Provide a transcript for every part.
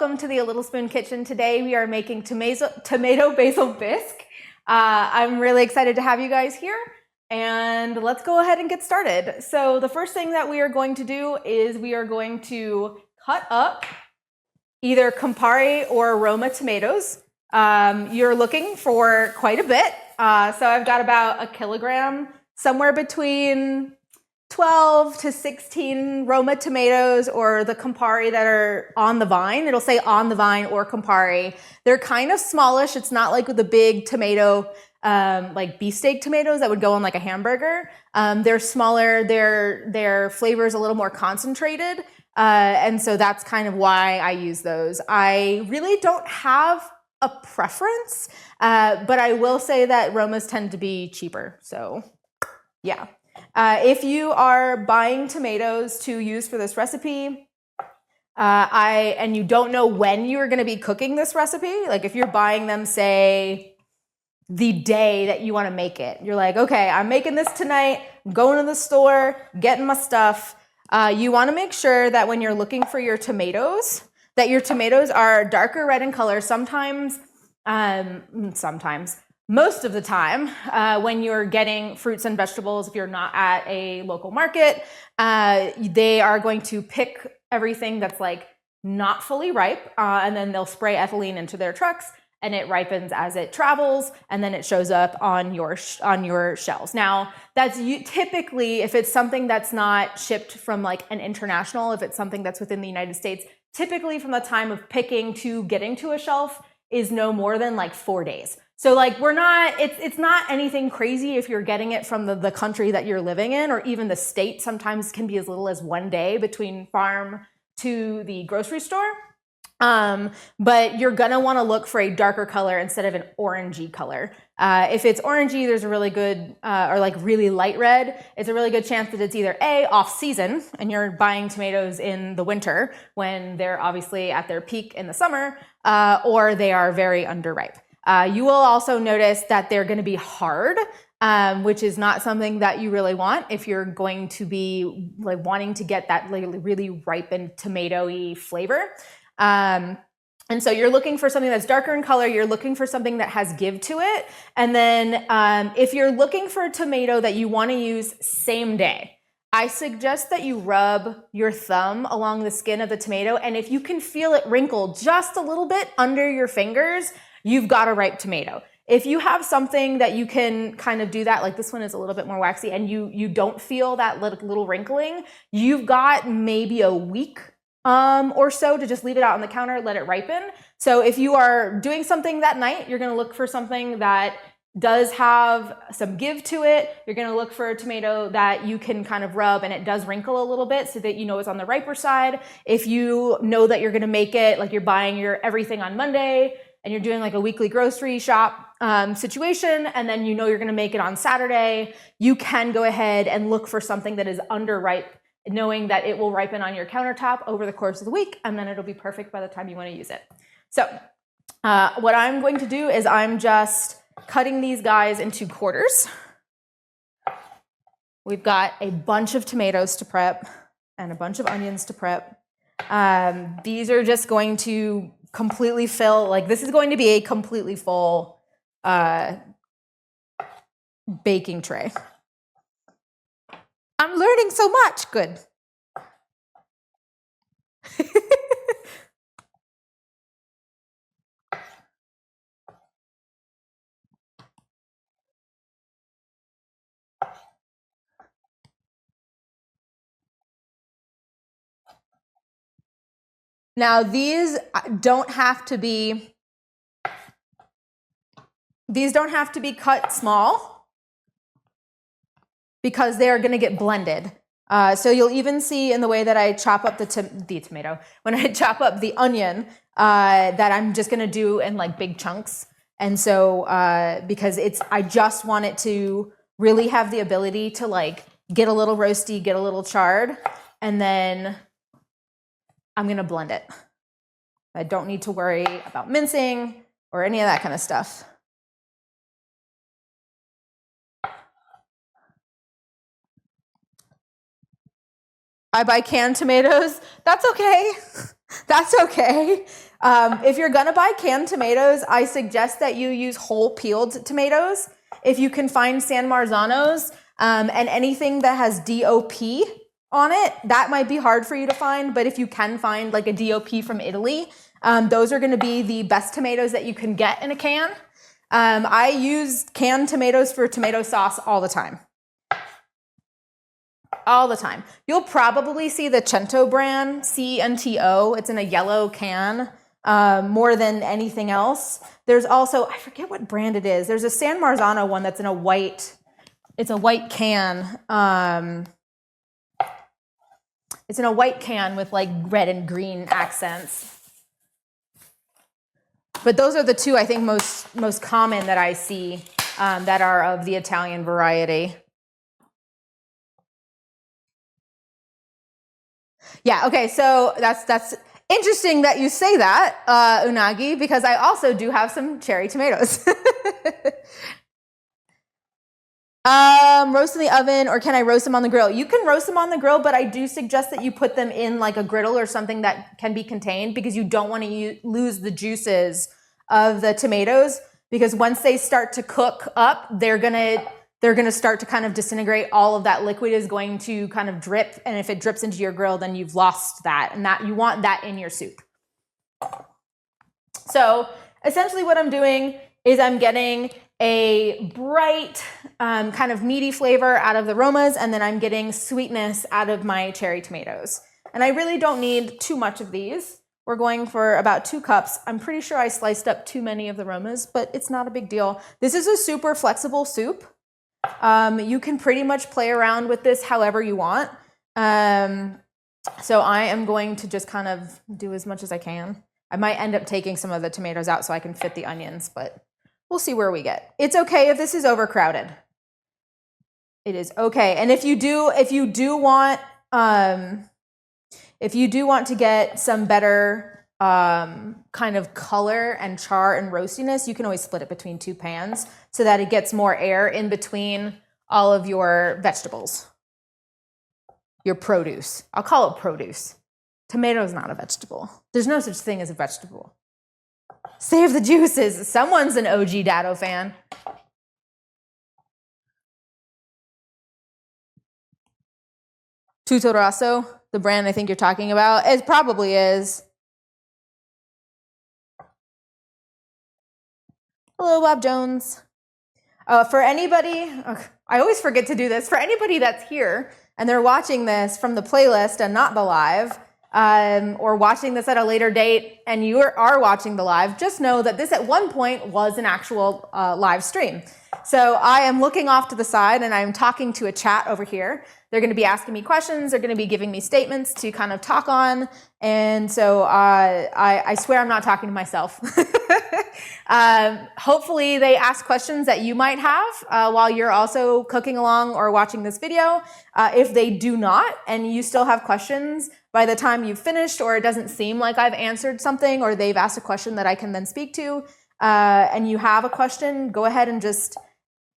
welcome to the A Little Spoon Kitchen. Today we are making tomato basil bisque. I'm really excited to have you guys here, and let's go ahead and get started. So the first thing that we are going to do is we are going to cut up either campari or roma tomatoes. You're looking for quite a bit. So I've got about a kilogram, somewhere between 12 to 16 roma tomatoes or the campari that are on the vine. It'll say on the vine or campari. They're kind of smallish. It's not like the big tomato, like beefsteak tomatoes that would go on like a hamburger. They're smaller. Their flavor is a little more concentrated. And so that's kind of why I use those. I really don't have a preference, but I will say that romas tend to be cheaper. So yeah. If you are buying tomatoes to use for this recipe, and you don't know when you're going to be cooking this recipe, like if you're buying them, say, the day that you want to make it, you're like, okay, I'm making this tonight, I'm going to the store, getting my stuff. You want to make sure that when you're looking for your tomatoes, that your tomatoes are darker red in color. Most of the time, when you're getting fruits and vegetables, if you're not at a local market, they are going to pick everything that's like not fully ripe, and then they'll spray ethylene into their trucks, and it ripens as it travels, and then it shows up on your shelves. Now, that's typically, if it's something that's not shipped from like an international, if it's something that's within the United States, typically from the time of picking to getting to a shelf is no more than like 4 days. So like it's not anything crazy if you're getting it from the country that you're living in, or even the state. Sometimes can be as little as 1 day between farm to the grocery store. But you're gonna wanna look for a darker color instead of an orangey color. If it's orangey, there's a really good, or like really light red, it's a really good chance that it's either A, off season, and you're buying tomatoes in the winter when they're obviously at their peak in the summer, or they are very underripe. You will also notice that they're going to be hard, which is not something that you really want if you're going to be like wanting to get that really ripened tomato-y flavor. And so you're looking for something that's darker in color. You're looking for something that has give to it. And then if you're looking for a tomato that you want to use same day, I suggest that you rub your thumb along the skin of the tomato. And if you can feel it wrinkle just a little bit under your fingers, you've got a ripe tomato. If you have something that you can kind of do that, like this one is a little bit more waxy, and you don't feel that little wrinkling, you've got maybe a week or so to just leave it out on the counter, let it ripen. So if you are doing something that night, you're going to look for something that does have some give to it. You're going to look for a tomato that you can kind of rub and it does wrinkle a little bit so that you know it's on the riper side. If you know that you're going to make it, like you're buying your everything on Monday and you're doing like a weekly grocery shop situation, and then you know you're going to make it on Saturday, you can go ahead and look for something that is underripe, knowing that it will ripen on your countertop over the course of the week, and then it'll be perfect by the time you want to use it. So what I'm going to do is I'm just cutting these guys into quarters. We've got a bunch of tomatoes to prep and a bunch of onions to prep. These are just going to completely fill, like this is going to be a completely full baking tray. I'm learning so much. Good. Now these don't have to be cut small because they are going to get blended. So you'll even see in the way that I chop up the tomato, when I chop up the onion, that I'm just going to do in like big chunks. And so because I just want it to really have the ability to like get a little roasty, get a little charred, and then I'm going to blend it. I don't need to worry about mincing or any of that kind of stuff. I buy canned tomatoes. That's okay. That's okay. If you're gonna buy canned tomatoes, I suggest that you use whole peeled tomatoes. If you can find San Marzanos and anything that has DOP on it, that might be hard for you to find, but if you can find like a DOP from Italy, those are gonna be the best tomatoes that you can get in a can. I use canned tomatoes for tomato sauce all the time. All the time. You'll probably see the Cento brand, CNTO. It's in a yellow can more than anything else. There's also, I forget what brand it is. There's a San Marzano one that's in a white, it's a white can. It's in a white can with like red and green accents. But those are the two I think most common that I see that are of the Italian variety. Yeah, okay, so that's interesting that you say that, Unagi, because I also do have some cherry tomatoes. Roast in the oven, or can I roast them on the grill? You can roast them on the grill, but I do suggest that you put them in like a griddle or something that can be contained, because you don't want to lose the juices of the tomatoes, because once they start to cook up, they're gonna start to kind of disintegrate. All of that liquid is going to kind of drip, and if it drips into your grill, then you've lost that, and that you want that in your soup. So essentially what I'm doing is I'm getting a bright kind of meaty flavor out of the romas, and then I'm getting sweetness out of my cherry tomatoes. And I really don't need too much of these. We're going for about 2 cups. I'm pretty sure I sliced up too many of the romas, but it's not a big deal. This is a super flexible soup. You can pretty much play around with this however you want. So I am going to just kind of do as much as I can. I might end up taking some of the tomatoes out so I can fit the onions, but we'll see where we get. It's okay if this is overcrowded. It is okay. And if you do want to get some better kind of color and char and roastiness, you can always split it between 2 pans so that it gets more air in between all of your vegetables. Your produce. I'll call it produce. Tomato is not a vegetable. There's no such thing as a vegetable. Save the juices. Someone's an OG Dado fan. Tutto Rosso, the brand I think you're talking about. It probably is. Hello, Bob Jones. For anybody, I always forget to do this. For anybody that's here and they're watching this from the playlist and not the live, or watching this at a later date and you are watching the live, just know that this at one point was an actual live stream. So I am looking off to the side and I'm talking to a chat over here. They're going to be asking me questions. They're going to be giving me statements to kind of talk on. And so I swear I'm not talking to myself. Hopefully they ask questions that you might have while you're also cooking along or watching this video. If they do not, and you still have questions by the time you've finished, or it doesn't seem like I've answered something, or they've asked a question that I can then speak to, and you have a question, go ahead and just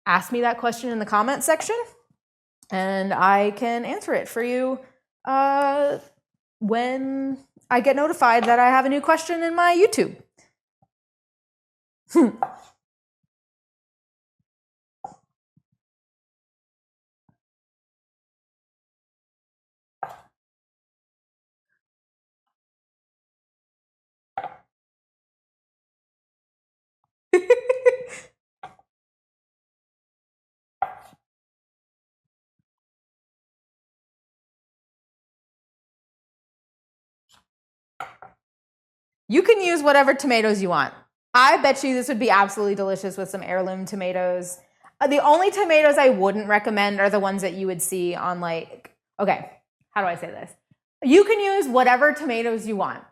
ask me that question in the comment section, and I can answer it for you when I get notified that I have a new question in my YouTube. You can use whatever tomatoes you want. I bet you this would be absolutely delicious with some heirloom tomatoes. The only tomatoes I wouldn't recommend are the ones that you would see on like, okay, how do I say this? You can use whatever tomatoes you want.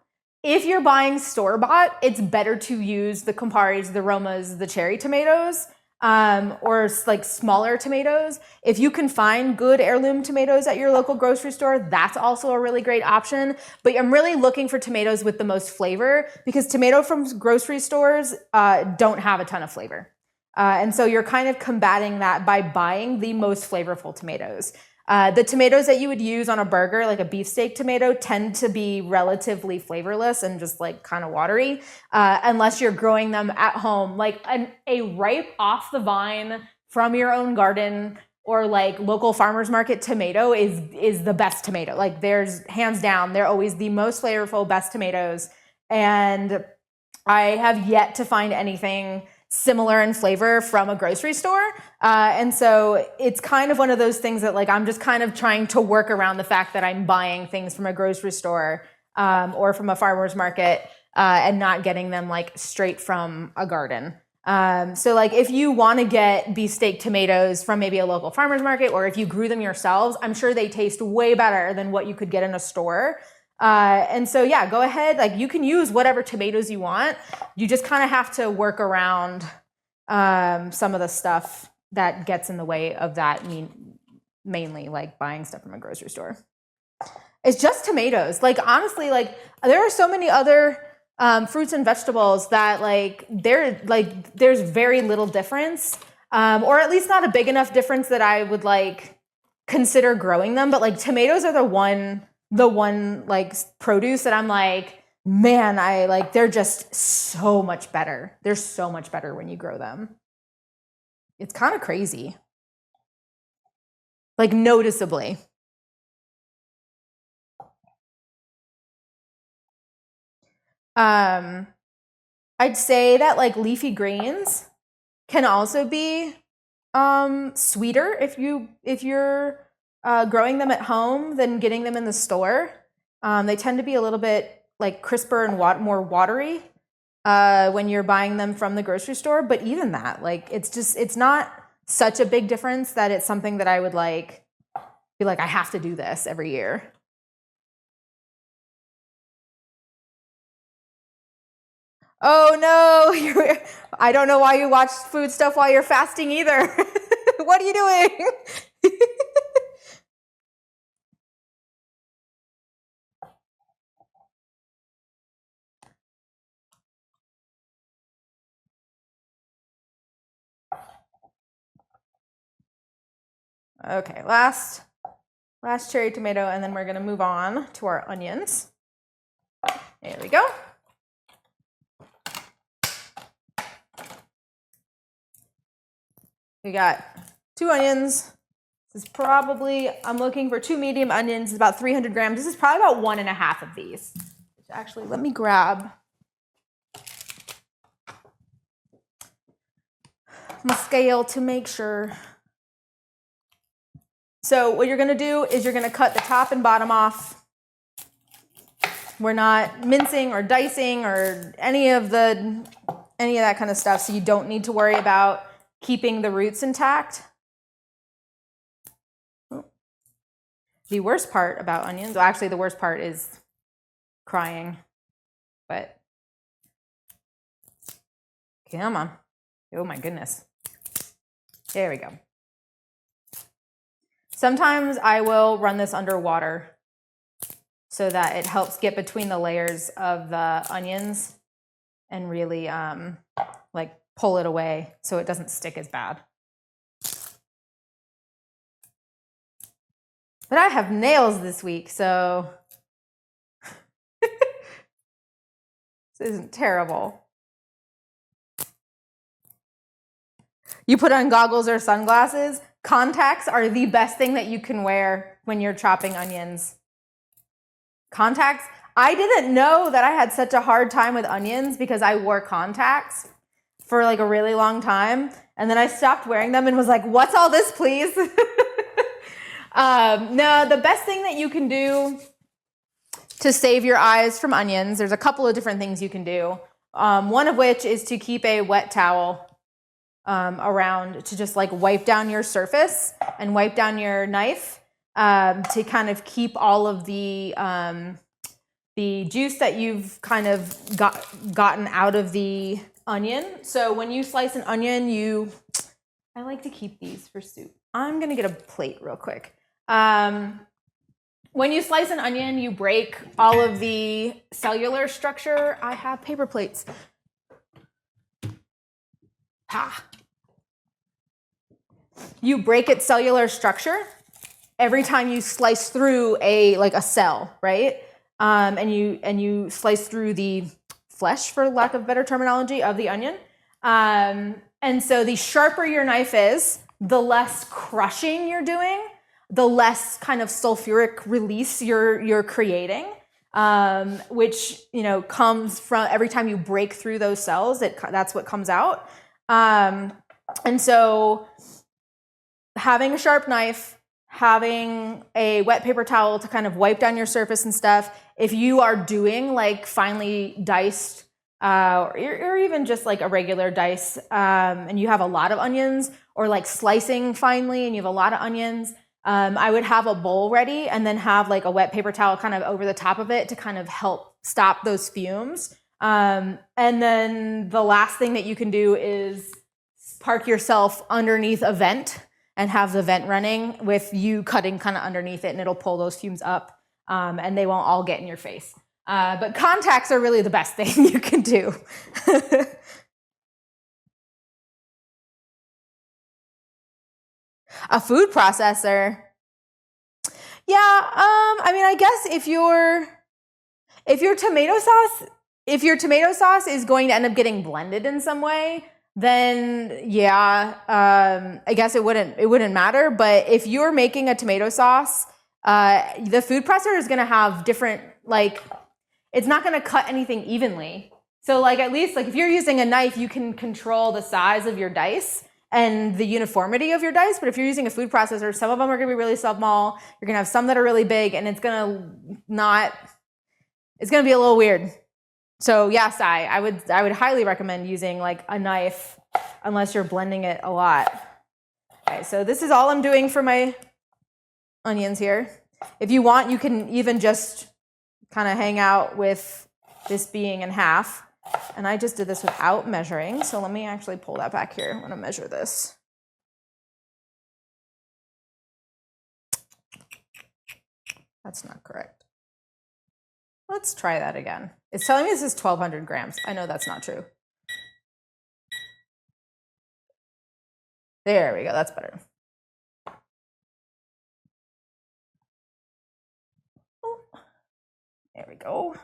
If you're buying store-bought, it's better to use the Camparis, the Romas, the cherry tomatoes, or like smaller tomatoes. If you can find good heirloom tomatoes at your local grocery store, that's also a really great option. But I'm really looking for tomatoes with the most flavor, because tomato from grocery stores don't have a ton of flavor. And so you're kind of combating that by buying the most flavorful tomatoes. The tomatoes that you would use on a burger, like a beefsteak tomato, tend to be relatively flavorless and just like kind of watery, unless you're growing them at home. Like a ripe off the vine from your own garden or like local farmer's market tomato is the best tomato. Like there's hands down, they're always the most flavorful, best tomatoes. And I have yet to find anything similar in flavor from a grocery store. And so it's kind of one of those things that like I'm just kind of trying to work around the fact that I'm buying things from a grocery store or from a farmer's market and not getting them like straight from a garden. So like if you want to get beefsteak tomatoes from maybe a local farmer's market, or if you grew them yourselves, I'm sure they taste way better than what you could get in a store. And so, yeah, go ahead. Like you can use whatever tomatoes you want. You just kind of have to work around some of the stuff that gets in the way of that, mainly like buying stuff from a grocery store. It's just tomatoes. Like, honestly, like there are so many other fruits and vegetables that there's very little difference, or at least not a big enough difference that I would like consider growing them. But like tomatoes are the one like produce that I'm like, man, they're just so much better. They're so much better when you grow them. It's kind of crazy. Like noticeably. I'd say that like leafy greens can also be sweeter if you're growing them at home than getting them in the store. They tend to be a little bit like crisper and more watery when you're buying them from the grocery store. But even that, like, it's not such a big difference that it's something that I would like be like, I have to do this every year. Oh no, I don't know why you watch food stuff while you're fasting either. What are you doing? Okay, last cherry tomato, and then we're gonna move on to our onions. There we go. We got 2 onions. This is probably, I'm looking for 2 medium onions. It's about 300 grams. This is probably about 1.5 of these. Actually, let me grab my scale to make sure. So what you're gonna do is you're gonna cut the top and bottom off. We're not mincing or dicing or any of that kind of stuff, so you don't need to worry about keeping the roots intact. The worst part about onions, well, actually the worst part is crying, but come on. Oh my goodness. There we go. Sometimes I will run this under water so that it helps get between the layers of the onions and really like pull it away so it doesn't stick as bad. But I have nails this week, so this isn't terrible. You put on goggles or sunglasses. Contacts are the best thing that you can wear when you're chopping onions. Contacts. I didn't know that I had such a hard time with onions because I wore contacts for like a really long time. And then I stopped wearing them and was like, what's all this, please? No, the best thing that you can do to save your eyes from onions, there's a couple of different things you can do. One of which is to keep a wet towel around to just like wipe down your surface and wipe down your knife to kind of keep all of the juice that you've kind of gotten out of the onion. So when you slice an onion, I like to keep these for soup. I'm gonna get a plate real quick. When you slice an onion, you break all of the cellular structure. I have paper plates. You break its cellular structure, every time you slice through a cell, right? And you slice through the flesh, for lack of better terminology, of the onion. And so the sharper your knife is, the less crushing you're doing, the less kind of sulfuric release you're creating, which comes from every time you break through those cells. That's what comes out. And so having a sharp knife, having a wet paper towel to kind of wipe down your surface and stuff. If you are doing like finely diced or even just like a regular dice and you have a lot of onions, or like slicing finely and you have a lot of onions, I would have a bowl ready and then have like a wet paper towel kind of over the top of it to kind of help stop those fumes. And then the last thing that you can do is park yourself underneath a vent and have the vent running with you cutting kind of underneath it, and it'll pull those fumes up and they won't all get in your face. But contacts are really the best thing you can do. A food processor. Yeah, I mean, I guess if your tomato sauce is going to end up getting blended in some way, then yeah, I guess it wouldn't matter. But if you're making a tomato sauce, the food processor is going to have different, like, it's not going to cut anything evenly. So like, at least like if you're using a knife, you can control the size of your dice and the uniformity of your dice. But if you're using a food processor, some of them are going to be really small. You're going to have some that are really big, and it's going to be a little weird. So yes, I would highly recommend using like a knife unless you're blending it a lot. Okay, so this is all I'm doing for my onions here. If you want, you can even just kind of hang out with this being in half. And I just did this without measuring. So let me actually pull that back here. I'm going to measure this. That's not correct. Let's try that again. It's telling me this is 1,200 grams. I know that's not true. There we go. That's better. Oh, there we go.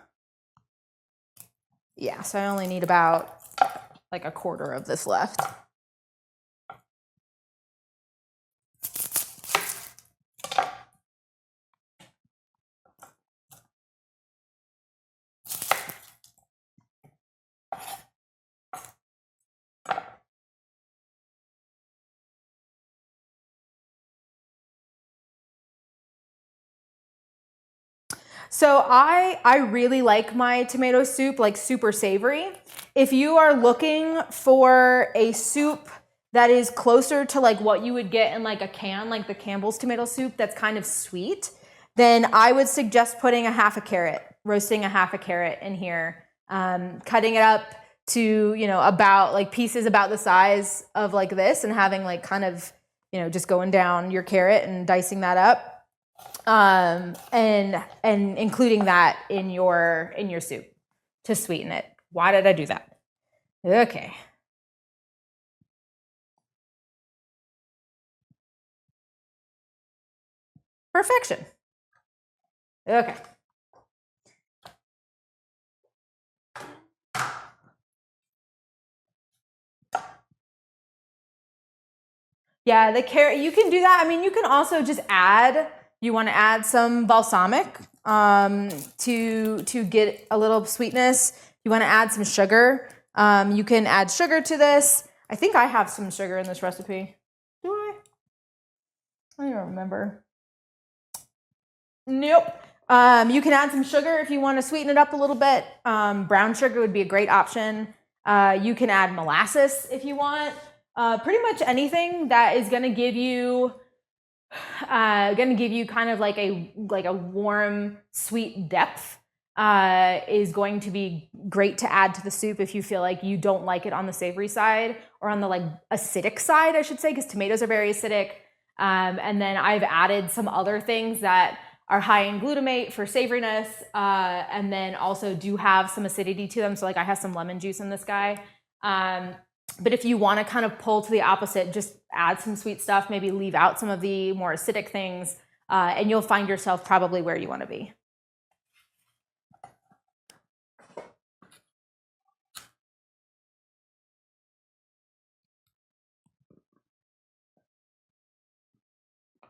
Yeah, so I only need about like a quarter of this left. So I really like my tomato soup, like super savory. If you are looking for a soup that is closer to like what you would get in like a can, like the Campbell's tomato soup that's kind of sweet, then I would suggest putting roasting a half a carrot in here, cutting it up to, about like pieces about the size of like this, and having like kind of, just going down your carrot and dicing that up. And including that in your soup to sweeten it. Why did I do that? Okay. Perfection. Okay. Yeah, the carrot, you can do that. I mean, you can also just you want to add some balsamic to get a little sweetness. You want to add some sugar. You can add sugar to this. I think I have some sugar in this recipe. Do I? I don't even remember. Nope. You can add some sugar if you want to sweeten it up a little bit. Brown sugar would be a great option. You can add molasses if you want. Pretty much anything that is going to give you kind of like a warm, sweet depth is going to be great to add to the soup if you feel like you don't like it on the savory side, or on the like acidic side, I should say, because tomatoes are very acidic. And then I've added some other things that are high in glutamate for savoriness, and then also do have some acidity to them. So like I have some lemon juice in this guy. But if you want to kind of pull to the opposite, just add some sweet stuff, maybe leave out some of the more acidic things. and you'll find yourself probably where you want to be.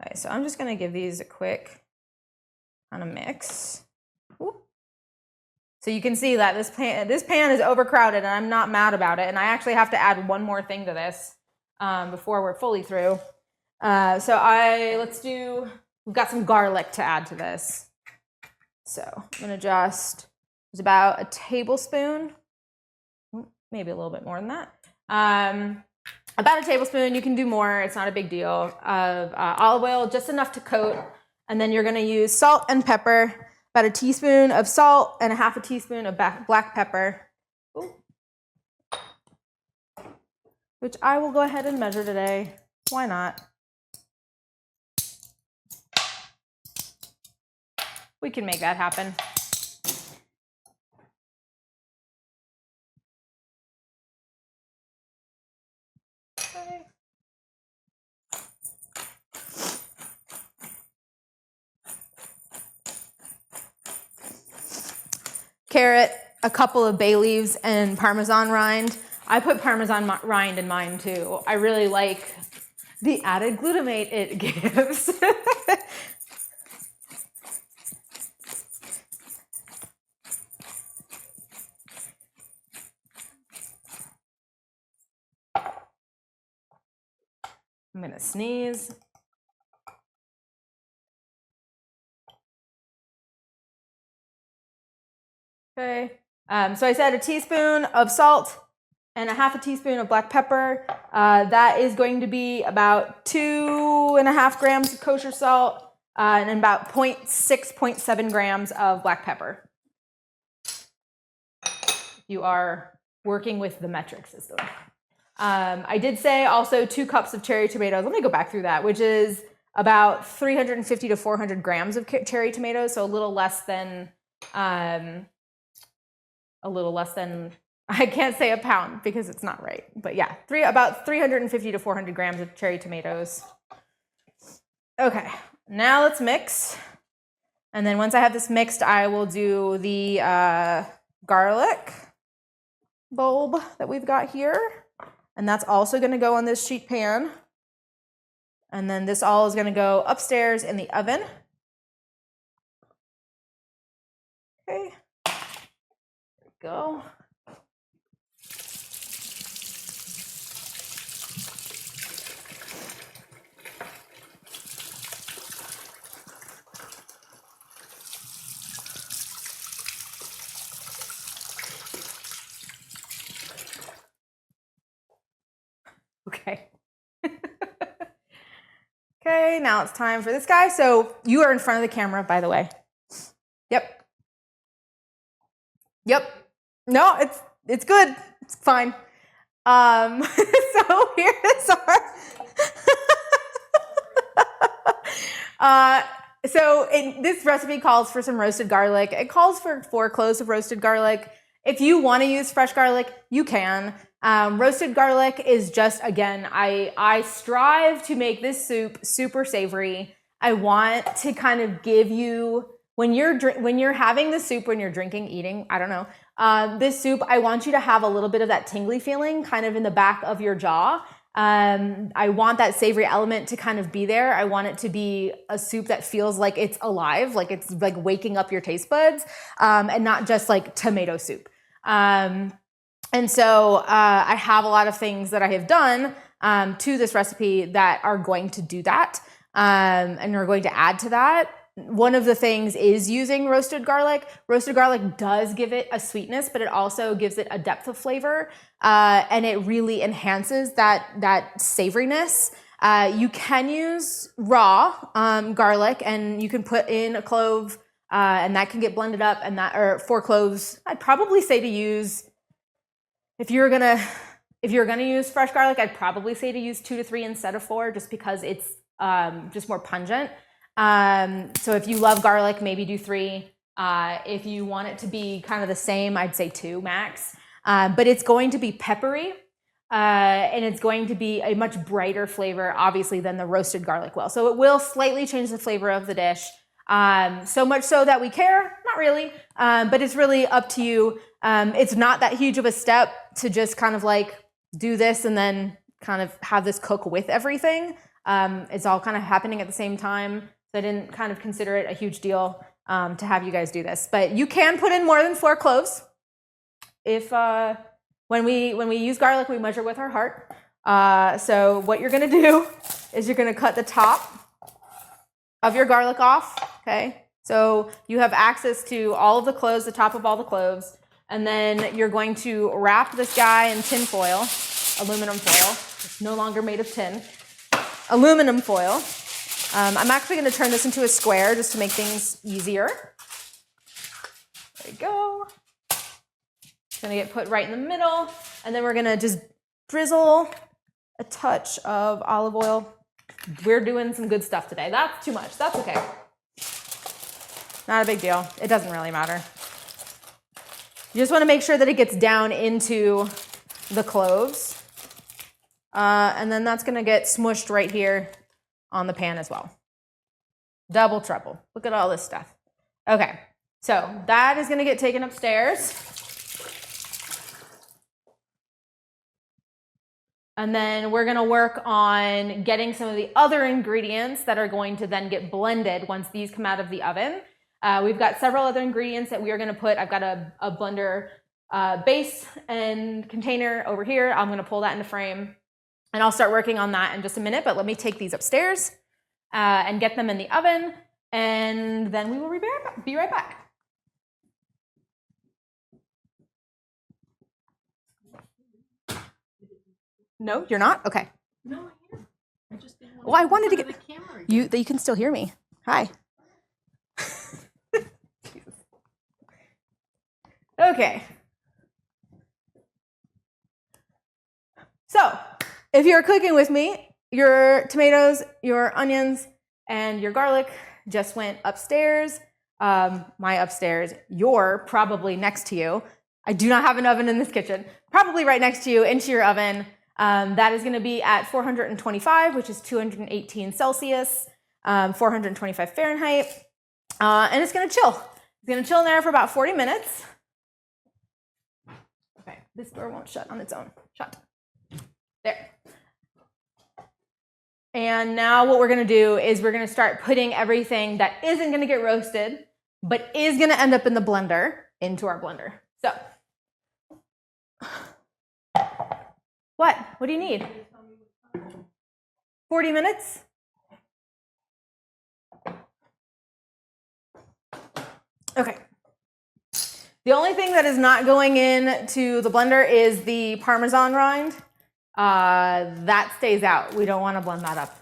Okay, so I'm just going to give these a quick kind of mix. Ooh. So you can see that this pan is overcrowded, and I'm not mad about it. And I actually have to add one more thing to this before we're fully through. We've got some garlic to add to this. So I'm going to there's about a tablespoon, maybe a little bit more than that. About a tablespoon, you can do more, it's not a big deal, of olive oil, just enough to coat. And then you're going to use salt and pepper. About a teaspoon of salt and a half a teaspoon of black pepper, which I will go ahead and measure today. Why not? We can make that happen. Okay. Carrot, a couple of bay leaves, and Parmesan rind. I put Parmesan rind in mine too. I really like the added glutamate it gives. I'm gonna sneeze. Okay, so I said a teaspoon of salt and a half a teaspoon of black pepper. That is going to be about 2.5 grams of kosher salt and about 0.7 grams of black pepper. You are working with the metric system. I did say also 2 cups of cherry tomatoes. Let me go back through that, which is about 350 to 400 grams of cherry tomatoes, so a little less than, I can't say a pound because it's not right, but yeah, about 350 to 400 grams of cherry tomatoes. Okay, now let's mix. And then once I have this mixed, I will do the garlic bulb that we've got here. And that's also gonna go on this sheet pan. And then this all is gonna go upstairs in the oven. Okay, there we go. Okay. Okay, now it's time for this guy. So you are in front of the camera, by the way. Yep. Yep. No, it's good. It's fine. So here's our this recipe calls for some roasted garlic. It calls for 4 cloves of roasted garlic. If you want to use fresh garlic, you can. Roasted garlic is just, again, I strive to make this soup super savory. I want to kind of give you, when you're having the soup, when you're eating, I don't know, this soup, I want you to have a little bit of that tingly feeling kind of in the back of your jaw. I want that savory element to kind of be there. I want it to be a soup that feels like it's alive, like it's like waking up your taste buds, and not just like tomato soup. And so I have a lot of things that I have done to this recipe that are going to do that, and are going to add to that. One of the things is using roasted garlic. Roasted garlic does give it a sweetness, but it also gives it a depth of flavor, and it really enhances that savoriness. You can use raw garlic, and you can put in a clove, and that can get blended up, and or 4 cloves. I'd probably say to use, if you're gonna use fresh garlic, I'd probably say to use 2 to 3 instead of 4, just because it's just more pungent. So if you love garlic, maybe do 3. If you want it to be kind of the same, I'd say 2 max. But it's going to be peppery. and it's going to be a much brighter flavor, obviously, than the roasted garlic will. So it will slightly change the flavor of the dish. So much so that we care, not really, but it's really up to you. It's not that huge of a step to just kind of like do this and then kind of have this cook with everything. It's all kind of happening at the same time. So I didn't kind of consider it a huge deal to have you guys do this. But you can put in more than 4 cloves. If when we use garlic, we measure with our heart. So what you're gonna do is you're gonna cut the top of your garlic off, okay? So you have access to all of the cloves, the top of all the cloves, and then you're going to wrap this guy in tin foil, aluminum foil. It's no longer made of tin. Aluminum foil. I'm actually gonna turn this into a square just to make things easier. There you go. It's gonna get put right in the middle, and then we're gonna just drizzle a touch of olive oil. We're doing some good stuff today. That's too much. That's okay. Not a big deal. It doesn't really matter. You just want to make sure that it gets down into the cloves. And then that's going to get smushed right here on the pan as well. Double trouble. Look at all this stuff. Okay, so that is going to get taken upstairs. And then we're gonna work on getting some of the other ingredients that are going to then get blended once these come out of the oven. We've got several other ingredients that we are gonna put. I've got a blender base and container over here. I'm gonna pull that into frame, and I'll start working on that in just a minute, but let me take these upstairs and get them in the oven, and then we will be right back. No, you're not? Okay. No, I am. I just didn't want Well, I wanted to get the camera. you can still hear me. Hi. Okay. So, if you're cooking with me, your tomatoes, your onions, and your garlic just went upstairs. My upstairs, you're probably next to you. I do not have an oven in this kitchen. Probably right next to you into your oven. That is going to be at 425, which is 218 Celsius, 425 Fahrenheit, and it's going to chill. It's going to chill in there for about 40 minutes. Okay, this door won't shut on its own. Shut. There. And now what we're going to do is we're going to start putting everything that isn't going to get roasted, but is going to end up in the blender into our blender. So. What? What do you need? 40 minutes? Okay. The only thing that is not going into the blender is the Parmesan rind. That stays out. We don't want to blend that up.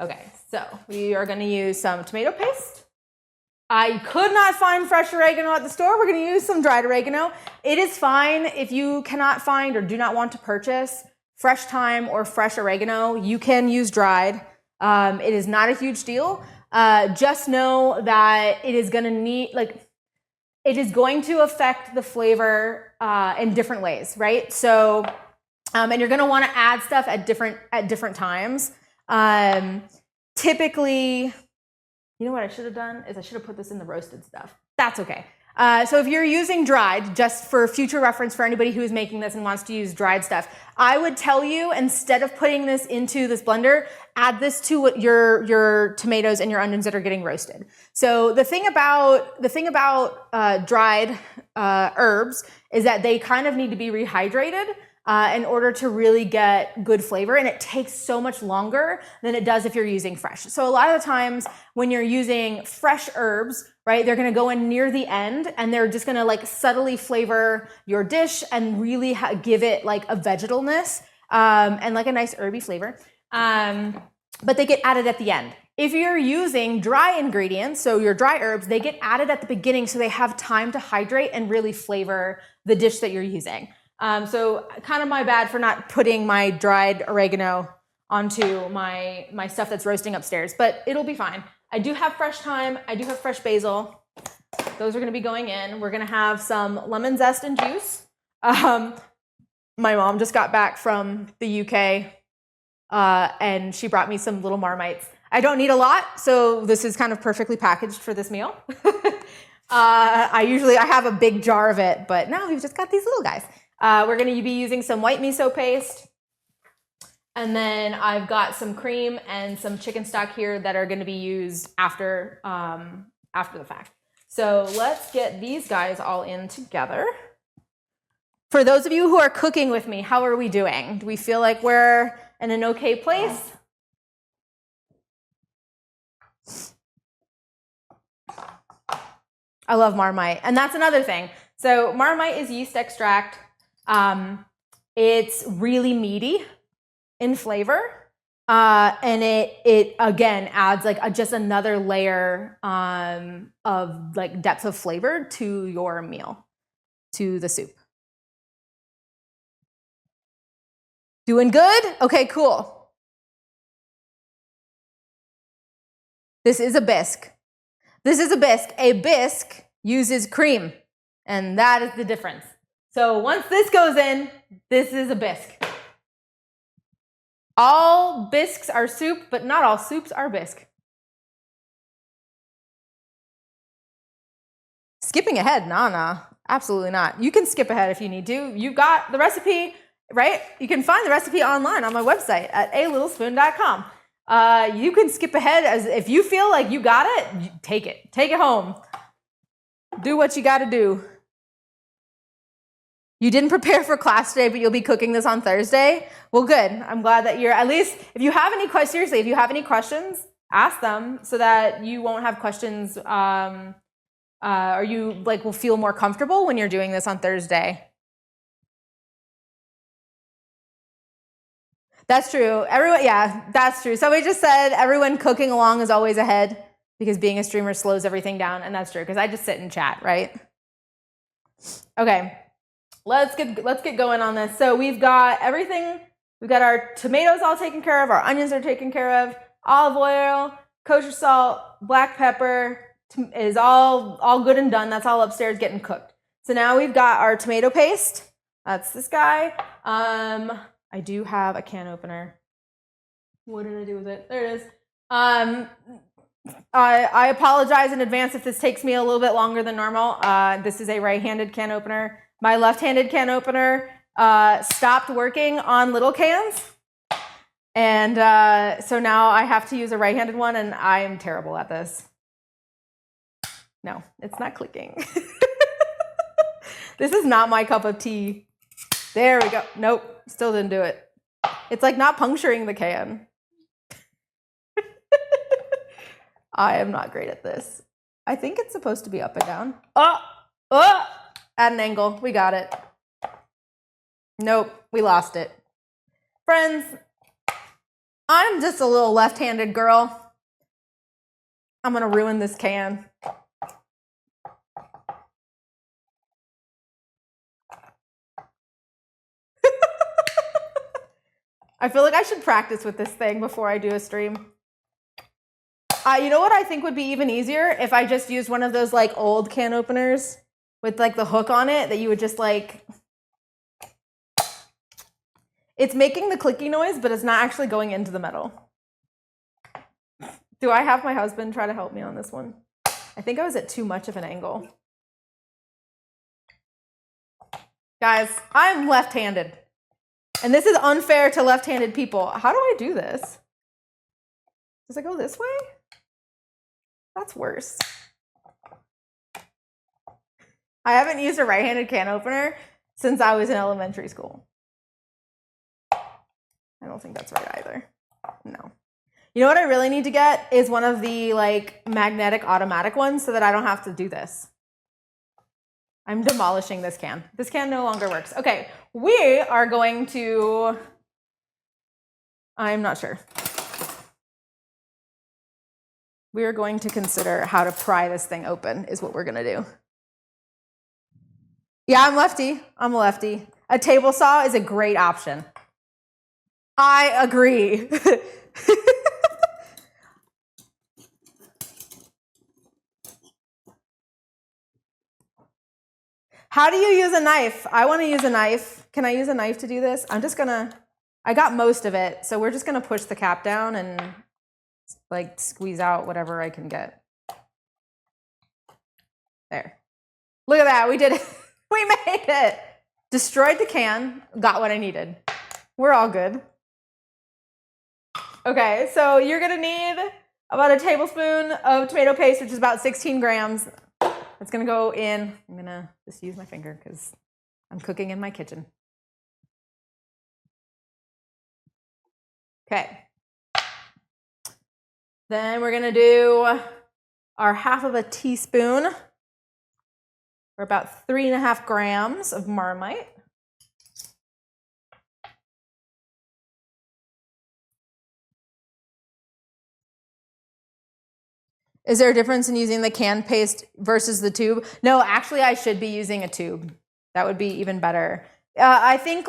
Okay, so we are going to use some tomato paste. I could not find fresh oregano at the store. We're going to use some dried oregano. It is fine if you cannot find or do not want to purchase fresh thyme or fresh oregano. You can use dried. It is not a huge deal. Just know that it is going to it is going to affect the flavor in different ways, right? So, and you're going to want to add stuff at different times. Typically, you know what I should have done is I should have put this in the roasted stuff. That's okay. So if you're using dried, just for future reference for anybody who is making this and wants to use dried stuff, I would tell you, instead of putting this into this blender, add this to your tomatoes and your onions that are getting roasted. So the thing about dried herbs is that they kind of need to be rehydrated in order to really get good flavor, and it takes so much longer than it does if you're using fresh. So a lot of the times when you're using fresh herbs, right, they're gonna go in near the end and they're just gonna like subtly flavor your dish and really give it like a vegetalness and like a nice herby flavor. But they get added at the end. If you're using dry ingredients, so your dry herbs, they get added at the beginning so they have time to hydrate and really flavor the dish that you're using. So kind of my bad for not putting my dried oregano onto my stuff that's roasting upstairs, but it'll be fine. I do have fresh thyme. I do have fresh basil. Those are going to be going in. We're going to have some lemon zest and juice. My mom just got back from the UK, and she brought me some little marmites. I don't need a lot, so this is kind of perfectly packaged for this meal. I have a big jar of it, but now we've just got these little guys. We're going to be using some white miso paste. And then I've got some cream and some chicken stock here that are going to be used after the fact. So let's get these guys all in together. For those of you who are cooking with me, how are we doing? Do we feel like we're in an okay place? I love Marmite. And that's another thing. So Marmite is yeast extract. It's really meaty in flavor. And it again adds like just another layer of like depth of flavor to your meal, to the soup. Doing good? Okay, cool. This is a bisque. This is a bisque. A bisque uses cream, and that is the difference. So once this goes in, this is a bisque. All bisques are soup, but not all soups are bisque. Skipping ahead? Nah, absolutely not. You can skip ahead if you need to. You've got the recipe, right? You can find the recipe online on my website at alittlespoon.com. You can skip ahead as if you feel like you got it, take it. Take it home. Do what you got to do. You didn't prepare for class today, but you'll be cooking this on Thursday? Well, good. I'm glad that you're, at least, if you have any questions, seriously, if you have any questions, ask them so that you won't have questions, or you like will feel more comfortable when you're doing this on Thursday. That's true. Everyone, yeah, that's true. Somebody just said everyone cooking along is always ahead because being a streamer slows everything down, and that's true because I just sit and chat, right? Okay, let's get going on this. So we've got everything. We've got our tomatoes all taken care of. Our onions are taken care of. Olive oil, kosher salt, black pepper is all good and done. That's all upstairs getting cooked. So now we've got our tomato paste. That's this guy. I do have a can opener. What did I do with it? There it is. I apologize in advance if this takes me a little bit longer than normal. This is a right-handed can opener. My left-handed can opener stopped working on little cans. And so now I have to use a right-handed one, and I am terrible at this. No, it's not clicking. This is not my cup of tea. There we go. Nope, still didn't do it. It's like not puncturing the can. I am not great at this. I think it's supposed to be up and down. Oh, at an angle. We got it. Nope, we lost it. Friends, I'm just a little left-handed girl. I'm gonna ruin this can. I feel like I should practice with this thing before I do a stream. You know what I think would be even easier? If I just used one of those like old can openers with like the hook on it that you would just like... It's making the clicky noise, but it's not actually going into the metal. Do I have my husband try to help me on this one? I think I was at too much of an angle. Guys, I'm left-handed. And this is unfair to left-handed people. How do I do this? Does it go this way? That's worse. I haven't used a right-handed can opener since I was in elementary school. I don't think that's right either. No. You know what I really need to get is one of the like magnetic automatic ones so that I don't have to do this. I'm demolishing this can. This can no longer works. Okay, we are going to, I'm not sure. We are going to consider how to pry this thing open is what we're gonna do. Yeah, I'm lefty. I'm a lefty. A table saw is a great option. I agree. How do you use a knife? I want to use a knife. can I use a knife to do this? I got most of it, so we're just gonna push the cap down and like squeeze out whatever I can get. There. Look at that, we did it. We made it. Destroyed the can, got what I needed. We're all good. Okay, so you're gonna need about a tablespoon of tomato paste, which is about 16 grams. It's gonna go in. I'm gonna just use my finger because I'm cooking in my kitchen. Okay. Then we're gonna do our half of a teaspoon, or about 3.5 grams of marmite. Is there a difference in using the canned paste versus the tube? No, actually I should be using a tube. That would be even better. I think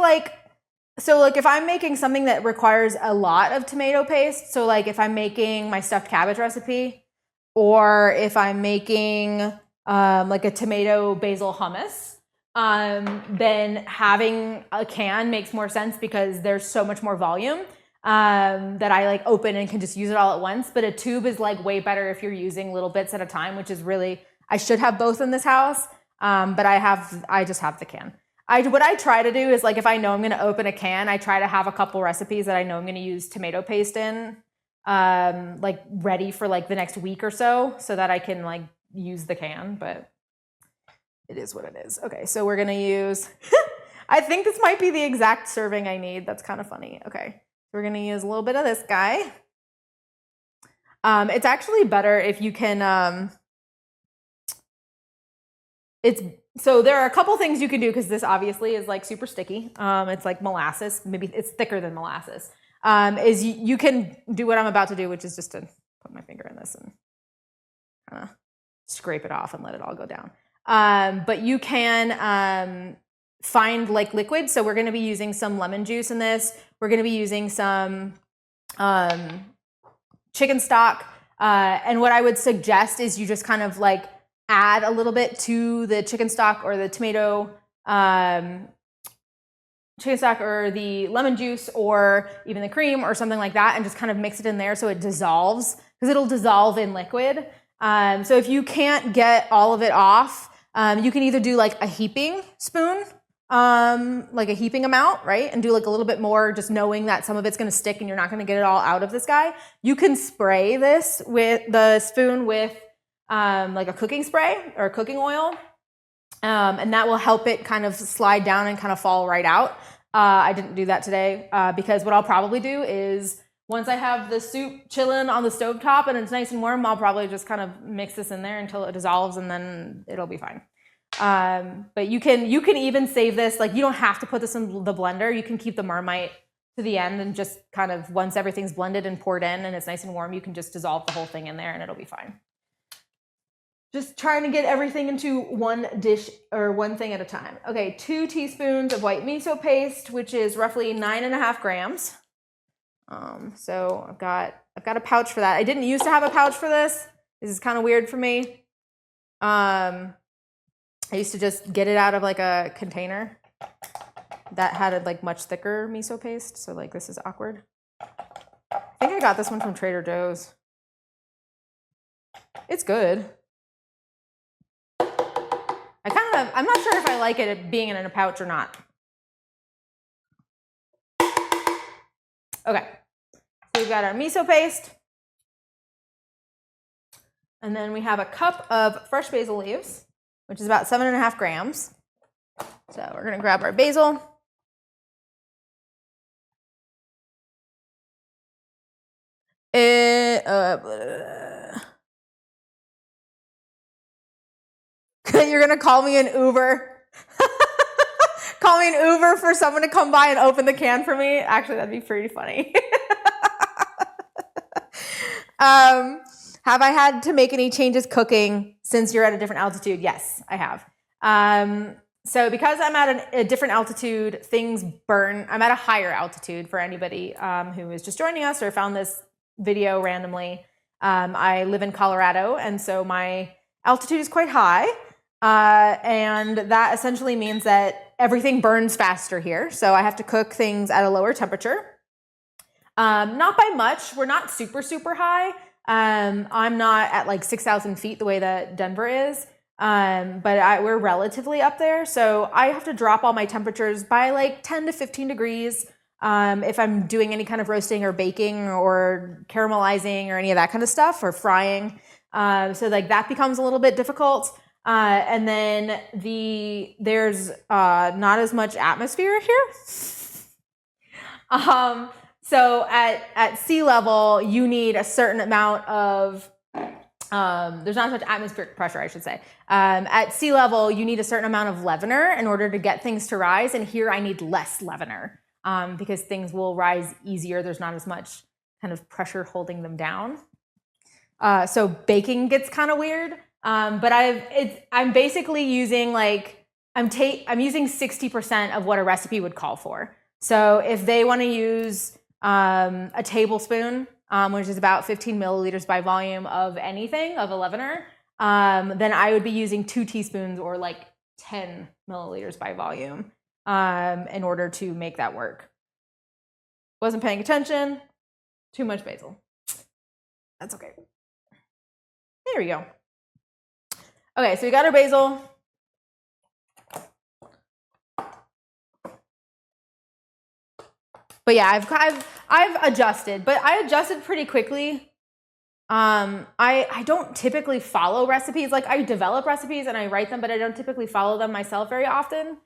so if I'm making something that requires a lot of tomato paste, so like if I'm making my stuffed cabbage recipe, or if I'm making like a tomato basil hummus, then having a can makes more sense because there's so much more volume that I like open and can just use it all at once. But a tube is like way better if you're using little bits at a time, which is really, I should have both in this house, but I just have the can. What I try to do is like if I know I'm going to open a can, I try to have a couple recipes that I know I'm going to use tomato paste in, like ready for like the next week or so that I can like use the can, but it is what it is. Okay, so we're going to use, I think this might be the exact serving I need. That's kind of funny. Okay, we're going to use a little bit of this guy. It's actually better if you can, so there are a couple things you can do because this obviously is like super sticky. It's like molasses, maybe it's thicker than molasses. Is you can do what I'm about to do, which is just to put my finger in this and kind of scrape it off and let it all go down. But you can find like liquid. So we're going to be using some lemon juice in this. We're going to be using some chicken stock. And what I would suggest is you just kind of like add a little bit to the chicken stock or the tomato chicken stock or the lemon juice or even the cream or something like that, and just kind of mix it in there so it dissolves, because it'll dissolve in liquid. So if you can't get all of it off, you can either do like a heaping spoon, like a heaping amount, right? And do like a little bit more, just knowing that some of it's going to stick and you're not going to get it all out of this guy. You can spray this with the spoon with like a cooking spray or cooking oil. And that will help it kind of slide down and kind of fall right out. I didn't do that today because what I'll probably do is once I have the soup chilling on the stovetop and it's nice and warm, I'll probably just kind of mix this in there until it dissolves and then it'll be fine. But you can even save this. Like you don't have to put this in the blender. You can keep the Marmite to the end and just kind of once everything's blended and poured in and it's nice and warm, you can just dissolve the whole thing in there and it'll be fine. Just trying to get everything into one dish or one thing at a time. Okay, 2 teaspoons of white miso paste, which is roughly 9.5 grams. So I've got a pouch for that. I didn't used to have a pouch for this. This is kind of weird for me. I used to just get it out of like a container that had a like much thicker miso paste. So like this is awkward. I think I got this one from Trader Joe's. It's good. I'm not sure if I like it being in a pouch or not. Okay, so we've got our miso paste. And then we have a cup of fresh basil leaves, which is about 7.5 grams. So we're gonna grab our basil. You're gonna call me an Uber. Call me an Uber for someone to come by and open the can for me. Actually, that'd be pretty funny. Have I had to make any changes cooking since you're at a different altitude? Yes, I have. So because I'm at a different altitude, things burn. I'm at a higher altitude for anybody who is just joining us or found this video randomly. I live in Colorado, and so my altitude is quite high. And that essentially means that everything burns faster here. So I have to cook things at a lower temperature. Not by much. We're not super, super high. I'm not at like 6,000 feet the way that Denver is. But we're relatively up there. So I have to drop all my temperatures by like 10 to 15 degrees. If I'm doing any kind of roasting or baking or caramelizing or any of that kind of stuff, or frying. So like that becomes a little bit difficult. And then there's not as much atmosphere here. So at sea level, you need a certain amount of there's not as much atmospheric pressure, I should say. At sea level, you need a certain amount of leavener in order to get things to rise. And here I need less leavener because things will rise easier. There's not as much kind of pressure holding them down. So baking gets kind of weird. But I'm basically using like, I'm using 60% of what a recipe would call for. So if they want to use a tablespoon, which is about 15 milliliters by volume of anything, of a leavener, then I would be using 2 teaspoons or like 10 milliliters by volume in order to make that work. Wasn't paying attention. Too much basil. That's okay. There we go. Okay, so we got our basil. But yeah, I've adjusted, but I adjusted pretty quickly. I don't typically follow recipes. Like I develop recipes and I write them, but I don't typically follow them myself very often.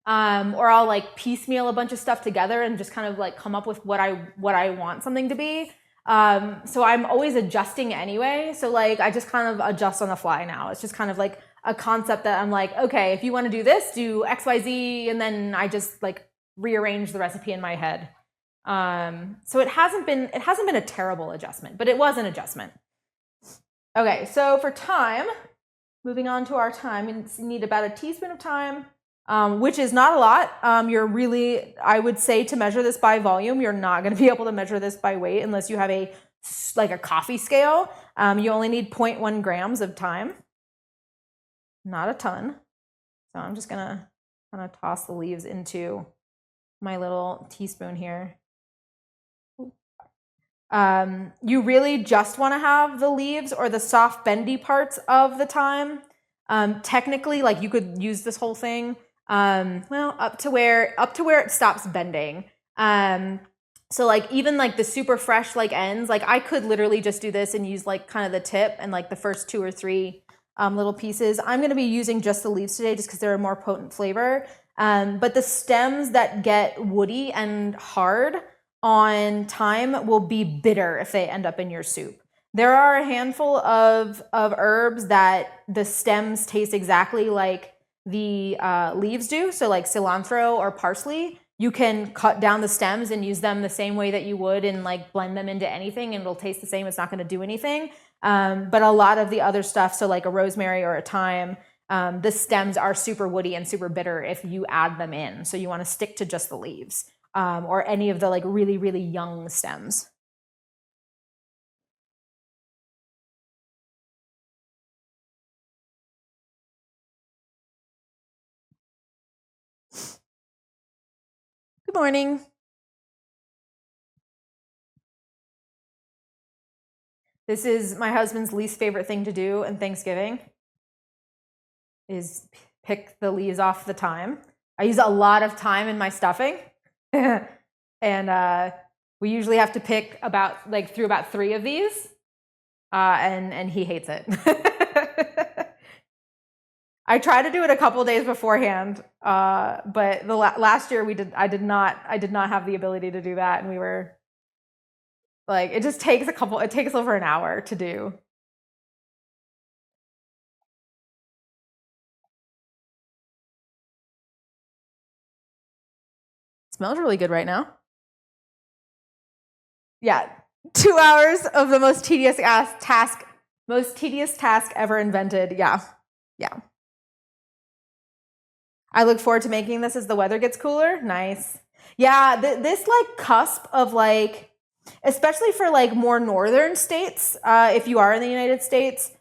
Or I'll like piecemeal a bunch of stuff together and just kind of like come up with what I want something to be. So I'm always adjusting anyway. So like I just kind of adjust on the fly now. It's just kind of like a concept that I'm like, okay, if you want to do this, do X, Y, Z, and then I just like rearrange the recipe in my head. So it hasn't been a terrible adjustment, but it was an adjustment. Okay, so for thyme, moving on to our thyme, you need about a teaspoon of thyme, which is not a lot. I would say to measure this by volume, you're not going to be able to measure this by weight unless you have a coffee scale. You only need 0.1 grams of thyme, not a ton. So I'm just going to kind of toss the leaves into my little teaspoon here. You really just want to have the leaves or the soft bendy parts of the thyme. Technically, like you could use this whole thing, up to where it stops bending. So like even like the super fresh like ends, like I could literally just do this and use like kind of the tip and like the first 2 or 3 little pieces. I'm going to be using just the leaves today just because they're a more potent flavor. But the stems that get woody and hard on thyme will be bitter if they end up in your soup. There are a handful of herbs that the stems taste exactly like the leaves do. So like cilantro or parsley, you can cut down the stems and use them the same way that you would and like blend them into anything and it'll taste the same. It's not going to do anything. But a lot of the other stuff, so like a rosemary or a thyme, the stems are super woody and super bitter if you add them in. So you want to stick to just the leaves. Or any of the like really, really young stems. Good morning. This is my husband's least favorite thing to do in Thanksgiving is pick the leaves off the thyme. I use a lot of thyme in my stuffing. And we usually have to pick through about 3 of these, and he hates it. I tried to do it a couple days beforehand, but the last year I did not have the ability to do that, and we were like, it takes over an hour to do. It smells really good right now. Yeah, 2 hours of the most tedious task ever invented. Yeah. I look forward to making this as the weather gets cooler. Nice. Yeah, this like cusp of like, especially for like more northern states, if you are in the United States,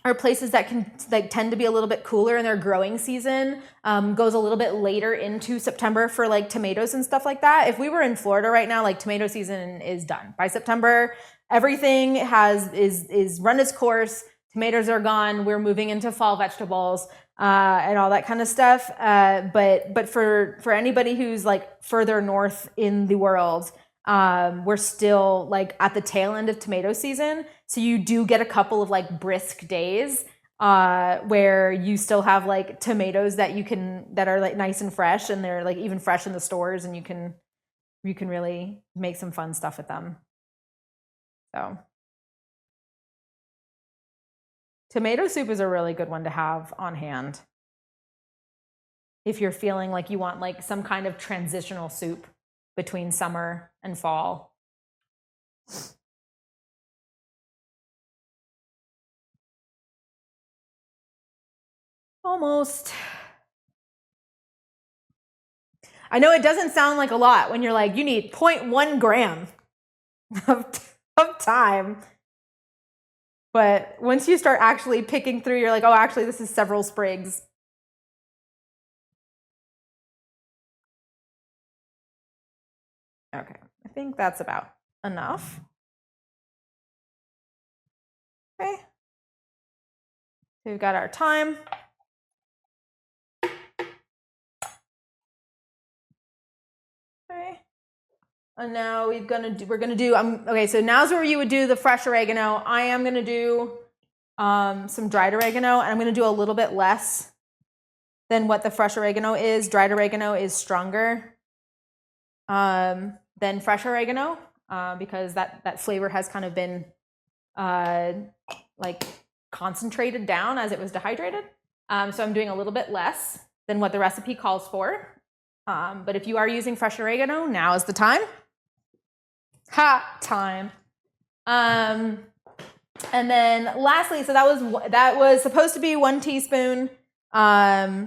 are places that can like tend to be a little bit cooler in their growing season, goes a little bit later into September for like tomatoes and stuff like that. If we were in Florida right now, like tomato season is done. By September, everything is run its course. Tomatoes are gone. We're moving into fall vegetables and all that kind of stuff. But for anybody who's like further north in the world, we're still like at the tail end of tomato season. So you do get a couple of like brisk days where you still have like tomatoes that are like nice and fresh, and they're like even fresh in the stores, and you can really make some fun stuff with them. So tomato soup is a really good one to have on hand if you're feeling like you want like some kind of transitional soup between summer and fall. Almost. I know it doesn't sound like a lot when you're like, you need 0.1 gram of thyme. But once you start actually picking through, you're like, oh, actually, this is several sprigs. Okay, I think that's about enough. Okay. So we've got our thyme. Okay. And now we're gonna do. Okay, so now's where you would do the fresh oregano. I am gonna do some dried oregano, and I'm gonna do a little bit less than what the fresh oregano is. Dried oregano is stronger than fresh oregano because that flavor has kind of been like concentrated down as it was dehydrated. So I'm doing a little bit less than what the recipe calls for. But if you are using fresh oregano, now is the time. Time. And then lastly, so that was supposed to be 1 teaspoon. I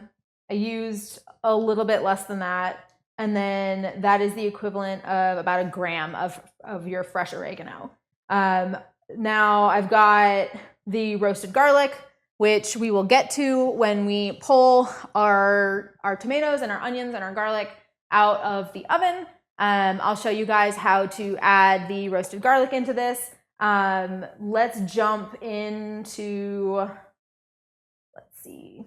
used a little bit less than that. And then that is the equivalent of about 1 gram of your fresh oregano. Now I've got the roasted garlic, which we will get to when we pull our tomatoes and our onions and our garlic out of the oven. I'll show you guys how to add the roasted garlic into this. Let's jump into, let's see.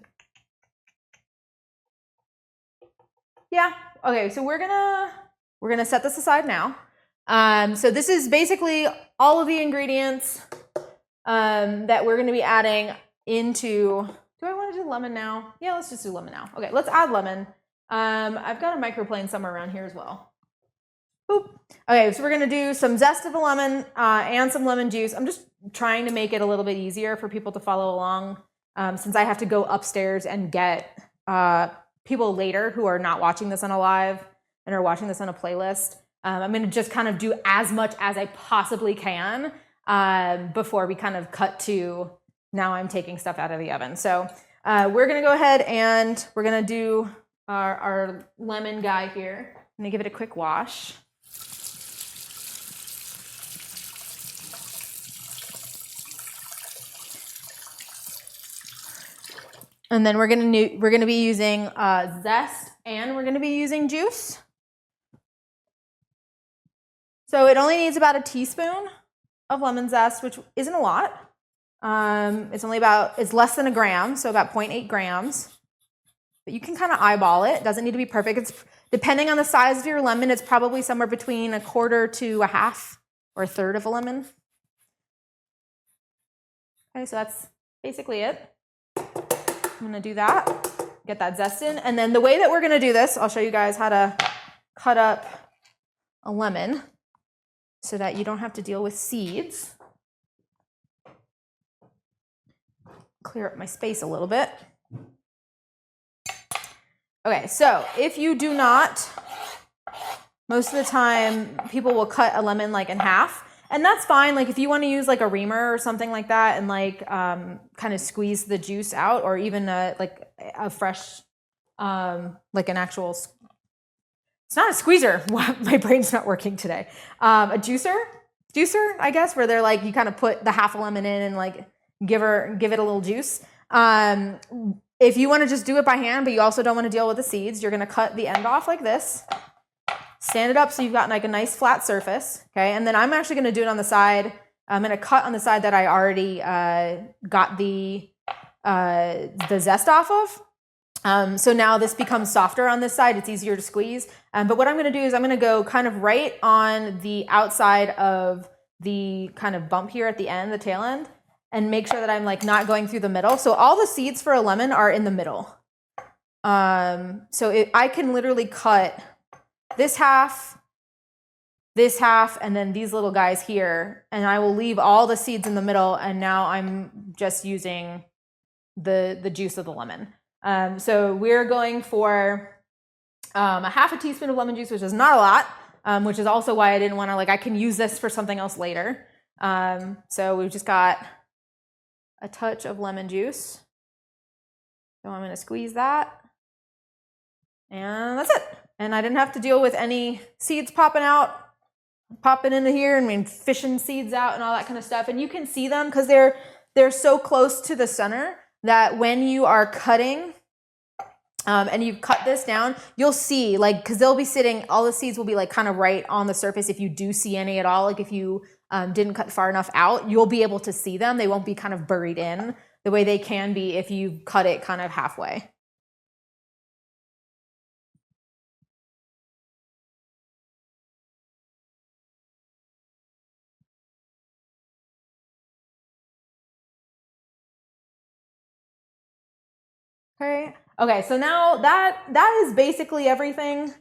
Yeah, okay, so we're gonna set this aside now. So this is basically all of the ingredients that we're gonna be adding into, do I wanna do lemon now? Yeah, let's just do lemon now. Okay, let's add lemon. I've got a microplane somewhere around here as well. Boop. Okay, so we're gonna do some zest of the lemon and some lemon juice. I'm just trying to make it a little bit easier for people to follow along since I have to go upstairs and get people later who are not watching this on a live and are watching this on a playlist. I'm gonna just kind of do as much as I possibly can before we kind of cut to now I'm taking stuff out of the oven. So we're gonna go ahead and we're gonna do our lemon guy here. I'm gonna give it a quick wash. And then we're gonna be using zest and we're gonna be using juice. So it only needs about 1 teaspoon of lemon zest, which isn't a lot. It's less than 1 gram, so about 0.8 grams. But you can kind of eyeball it. It doesn't need to be perfect. It's depending on the size of your lemon, it's probably somewhere between 1/4 to 1/2 or 1/3 of a lemon. Okay, so that's basically it. I'm gonna do that, get that zest in. And then the way that we're gonna do this, I'll show you guys how to cut up a lemon so that you don't have to deal with seeds. Clear up my space a little bit. Okay, so if you do not, most of the time people will cut a lemon like in half. And that's fine. Like if you want to use like a reamer or something like that and like kind of squeeze the juice out, or even like a fresh, like an actual, it's not a squeezer. My brain's not working today. A juicer, I guess, where they're like, you kind of put the half a lemon in and like give it a little juice. If you want to just do it by hand, but you also don't want to deal with the seeds, you're going to cut the end off like this. Stand it up so you've got like a nice flat surface, okay? And then I'm actually going to do it on the side. I'm going to cut on the side that I already got the zest off of. So now this becomes softer on this side. It's easier to squeeze. But what I'm going to do is I'm going to go kind of right on the outside of the kind of bump here at the end, the tail end, and make sure that I'm like not going through the middle. So all the seeds for a lemon are in the middle. I can literally cut this half, and then these little guys here, and I will leave all the seeds in the middle, and now I'm just using the juice of the lemon. So we're going for a half a teaspoon of lemon juice, which is not a lot, which is also why I didn't want to, like, I can use this for something else later. So we've just got a touch of lemon juice. So I'm going to squeeze that, and that's it. And I didn't have to deal with any seeds popping into here, and I mean, fishing seeds out and all that kind of stuff. And you can see them because they're so close to the center that when you are cutting and you cut this down, you'll see, like, because they'll be sitting, all the seeds will be like kind of right on the surface. If you do see any at all, like if you didn't cut far enough out, you'll be able to see them. They won't be kind of buried in the way they can be if you cut it kind of halfway. Okay, so now that is basically everything.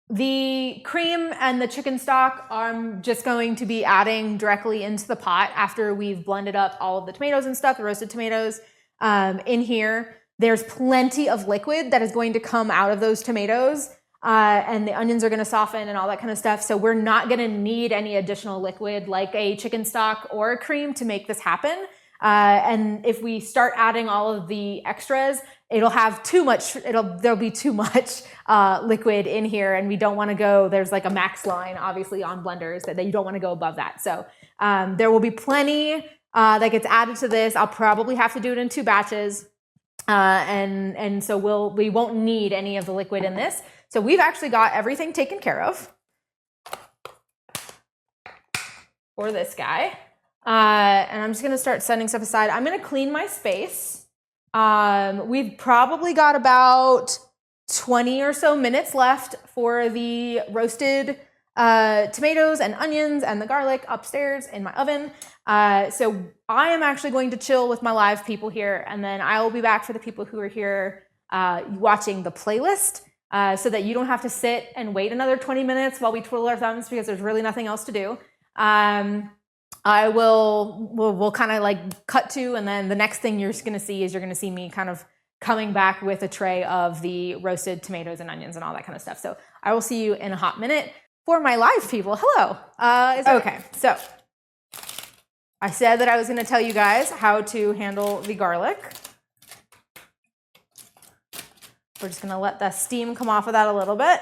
The cream and the chicken stock I'm just going to be adding directly into the pot after we've blended up all of the tomatoes and stuff, the roasted tomatoes in here. There's plenty of liquid that is going to come out of those tomatoes, and the onions are going to soften and all that kind of stuff. So we're not going to need any additional liquid like a chicken stock or a cream to make this happen. And if we start adding all of the extras, it'll have too much, there'll be too much liquid in here, and we don't want to go, there's like a max line obviously on blenders that you don't want to go above that. So there will be plenty that gets added to this. I'll probably have to do it in 2 batches. And so we won't need any of the liquid in this. So we've actually got everything taken care of for this guy. And I'm just going to start setting stuff aside. I'm going to clean my space. We've probably got about 20 or so minutes left for the roasted tomatoes and onions and the garlic upstairs in my oven. So I am actually going to chill with my live people here, and then I will be back for the people who are here watching the playlist, so that you don't have to sit and wait another 20 minutes while we twiddle our thumbs because there's really nothing else to do. We'll kind of like cut to, and then the next thing you're going to see is you're going to see me kind of coming back with a tray of the roasted tomatoes and onions and all that kind of stuff. So I will see you in a hot minute. For my live people, hello. Okay, so I said that I was going to tell you guys how to handle the garlic. We're just going to let the steam come off of that a little bit.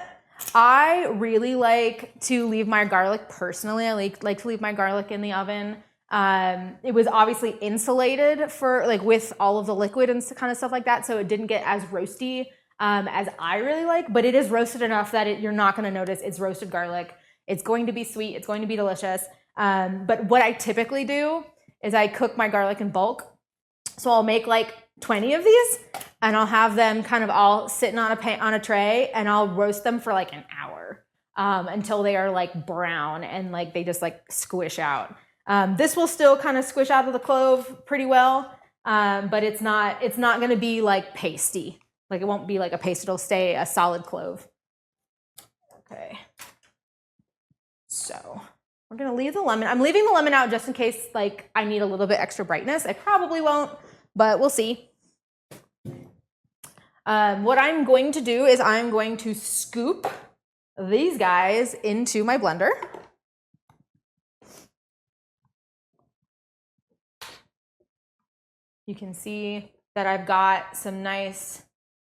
I really like to leave my garlic, personally, I like to leave my garlic in the oven. It was obviously insulated for like with all of the liquid and kind of stuff like that, so it didn't get as roasty as I really like, but it is roasted enough that you're not going to notice it's roasted garlic. It's going to be sweet. It's going to be delicious. But what I typically do is I cook my garlic in bulk. So I'll make like 20 of these, and I'll have them kind of all sitting on a tray, and I'll roast them for like an hour until they are like brown and like they just like squish out. This will still kind of squish out of the clove pretty well, but it's not going to be like pasty. Like it won't be like a paste. It'll stay a solid clove. Okay. So we're going to leave the lemon. I'm leaving the lemon out just in case like I need a little bit extra brightness. I probably won't, but we'll see. What I'm going to do is I'm going to scoop these guys into my blender. You can see that I've got some nice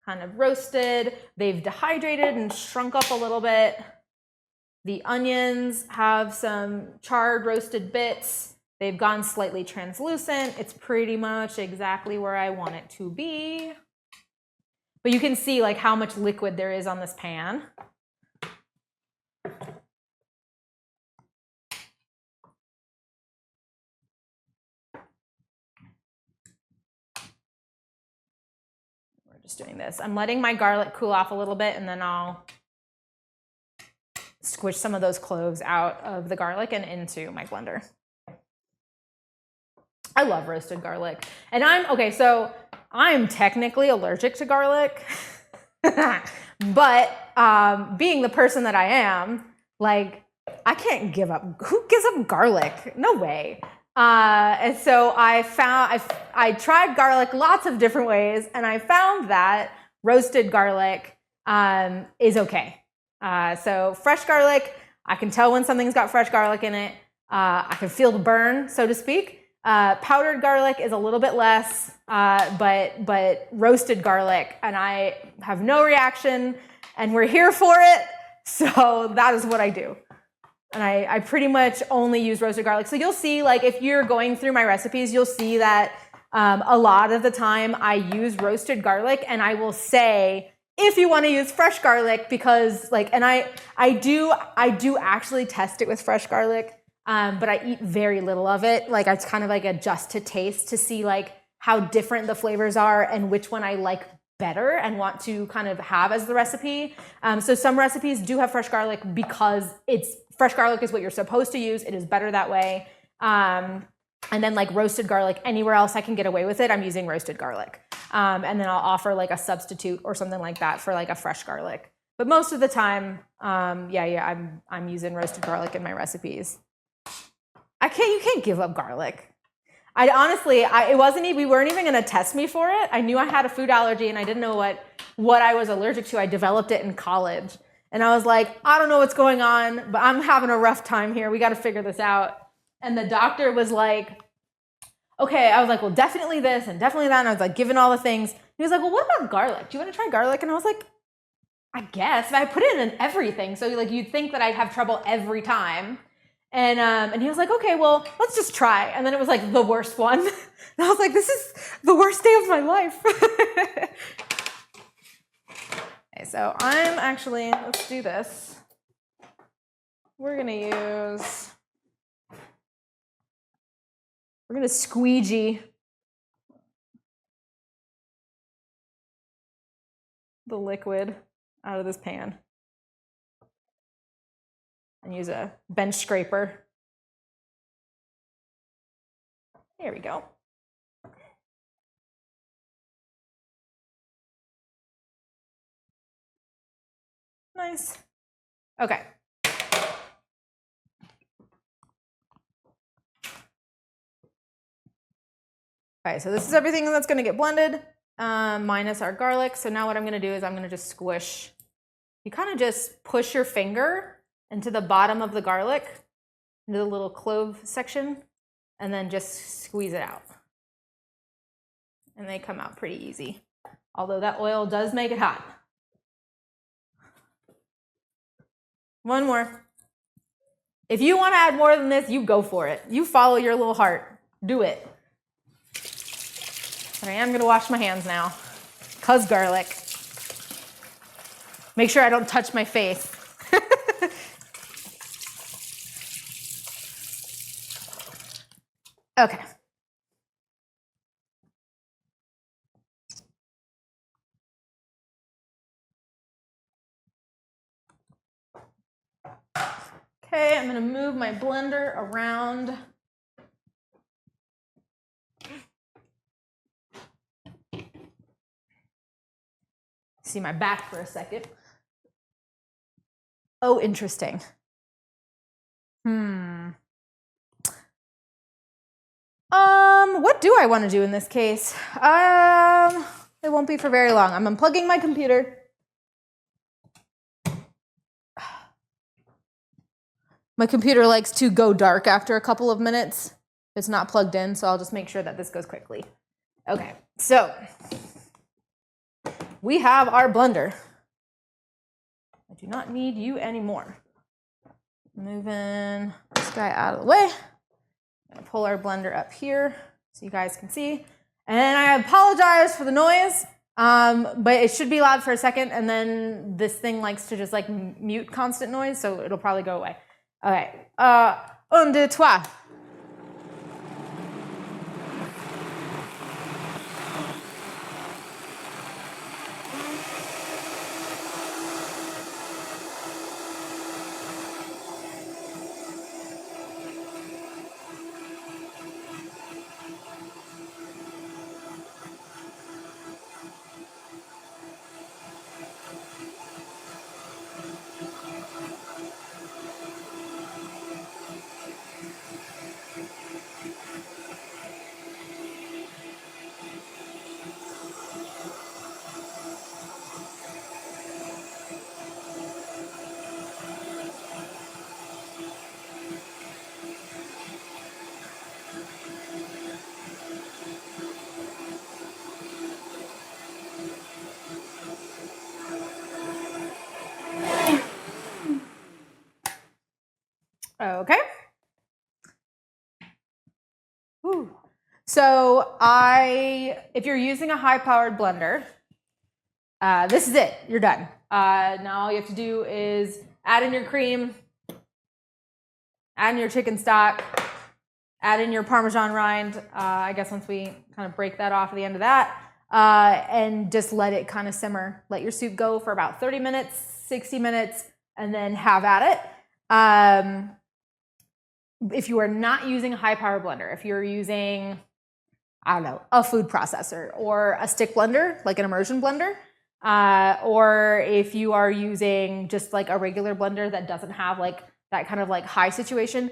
kind of roasted. They've dehydrated and shrunk up a little bit. The onions have some charred roasted bits. They've gone slightly translucent. It's pretty much exactly where I want it to be. But you can see like how much liquid there is on this pan. We're just doing this. I'm letting my garlic cool off a little bit, and then I'll squish some of those cloves out of the garlic and into my blender. I love roasted garlic. And so I'm technically allergic to garlic, but being the person that I am, like, I can't give up. Who gives up garlic? No way. And so I tried garlic lots of different ways, and I found that roasted garlic is okay. So fresh garlic, I can tell when something's got fresh garlic in it. I can feel the burn, so to speak. Powdered garlic is a little bit less, but roasted garlic, and I have no reaction, and we're here for it, so that is what I do. And I pretty much only use roasted garlic. So you'll see, like, if you're going through my recipes, you'll see that a lot of the time I use roasted garlic, and I will say, if you want to use fresh garlic, because, like, and I do actually test it with fresh garlic. But I eat very little of it. Like, it's kind of like adjust to taste to see like how different the flavors are and which one I like better and want to kind of have as the recipe. So some recipes do have fresh garlic because fresh garlic is what you're supposed to use. It is better that way. And then like roasted garlic, anywhere else I can get away with it, I'm using roasted garlic. And then I'll offer like a substitute or something like that for like a fresh garlic. But most of the time, I'm using roasted garlic in my recipes. You can't give up garlic. We weren't even gonna test me for it. I knew I had a food allergy and I didn't know what I was allergic to. I developed it in college. And I was like, I don't know what's going on, but I'm having a rough time here. We gotta figure this out. And the doctor was like, okay. I was like, well, definitely this and definitely that. And I was like, giving all the things. He was like, well, what about garlic? Do you wanna try garlic? And I was like, I guess. But I put it in everything. So like you'd think that I'd have trouble every time. And he was like, okay, well, let's just try. And then it was like the worst one. And I was like, this is the worst day of my life. Okay, so let's do this. We're gonna squeegee the liquid out of this pan. And use a bench scraper. There we go. Nice. Okay. Okay, so this is everything that's gonna get blended, minus our garlic. So now what I'm gonna do is I'm gonna just squish. You kind of just push your finger into the bottom of the garlic, into the little clove section, and then just squeeze it out. And they come out pretty easy, although that oil does make it hot. One more. If you want to add more than this, you go for it. You follow your little heart. Do it. But I am going to wash my hands now, because garlic. Make sure I don't touch my face. Okay. Okay, I'm going to move my blender around. See my back for a second. Oh, interesting. What do I want to do in this case? It won't be for very long. I'm unplugging my computer. My computer likes to go dark after a couple of minutes. It's not plugged in, so I'll just make sure that this goes quickly. Okay, so we have our blender. I do not need you anymore. Moving this guy out of the way. I'm gonna pull our blender up here so you guys can see. And I apologize for the noise, but it should be loud for a second, and then this thing likes to just like mute constant noise, so it'll probably go away. Okay, un, deux, trois. Okay. Whew. So if you're using a high-powered blender, this is it. You're done. Now all you have to do is add in your cream, add in your chicken stock, add in your Parmesan rind. I guess once we kind of break that off at the end of that, and just let it kind of simmer. Let your soup go for about 30 minutes, 60 minutes, and then have at it. If you are not using a high-power blender, if you're using, I don't know, a food processor or a stick blender, like an immersion blender, or if you are using just like a regular blender that doesn't have like that kind of like high situation,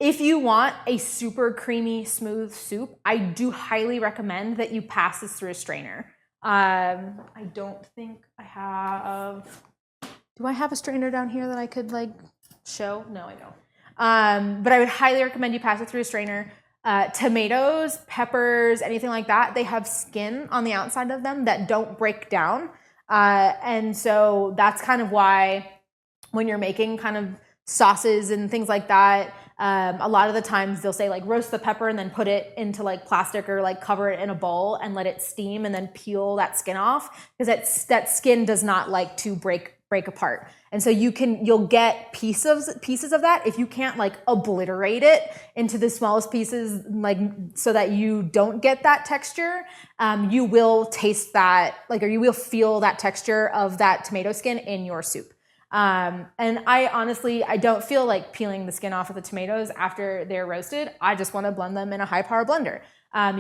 if you want a super creamy, smooth soup, I do highly recommend that you pass this through a strainer. I don't think I have, do I have a strainer down here that I could like show? No, I don't. But I would highly recommend you pass it through a strainer. Tomatoes, peppers, anything like that, they have skin on the outside of them that don't break down. And so that's kind of why when you're making kind of sauces and things like that, a lot of the times they'll say like roast the pepper and then put it into like plastic or like cover it in a bowl and let it steam and then peel that skin off, because that skin does not like to break apart. And so you'll get pieces of that. If you can't like obliterate it into the smallest pieces, like so that you don't get that texture, you will taste that, like, or you will feel that texture of that tomato skin in your soup. And I honestly don't feel like peeling the skin off of the tomatoes after they're roasted. I just want to blend them in a high power blender.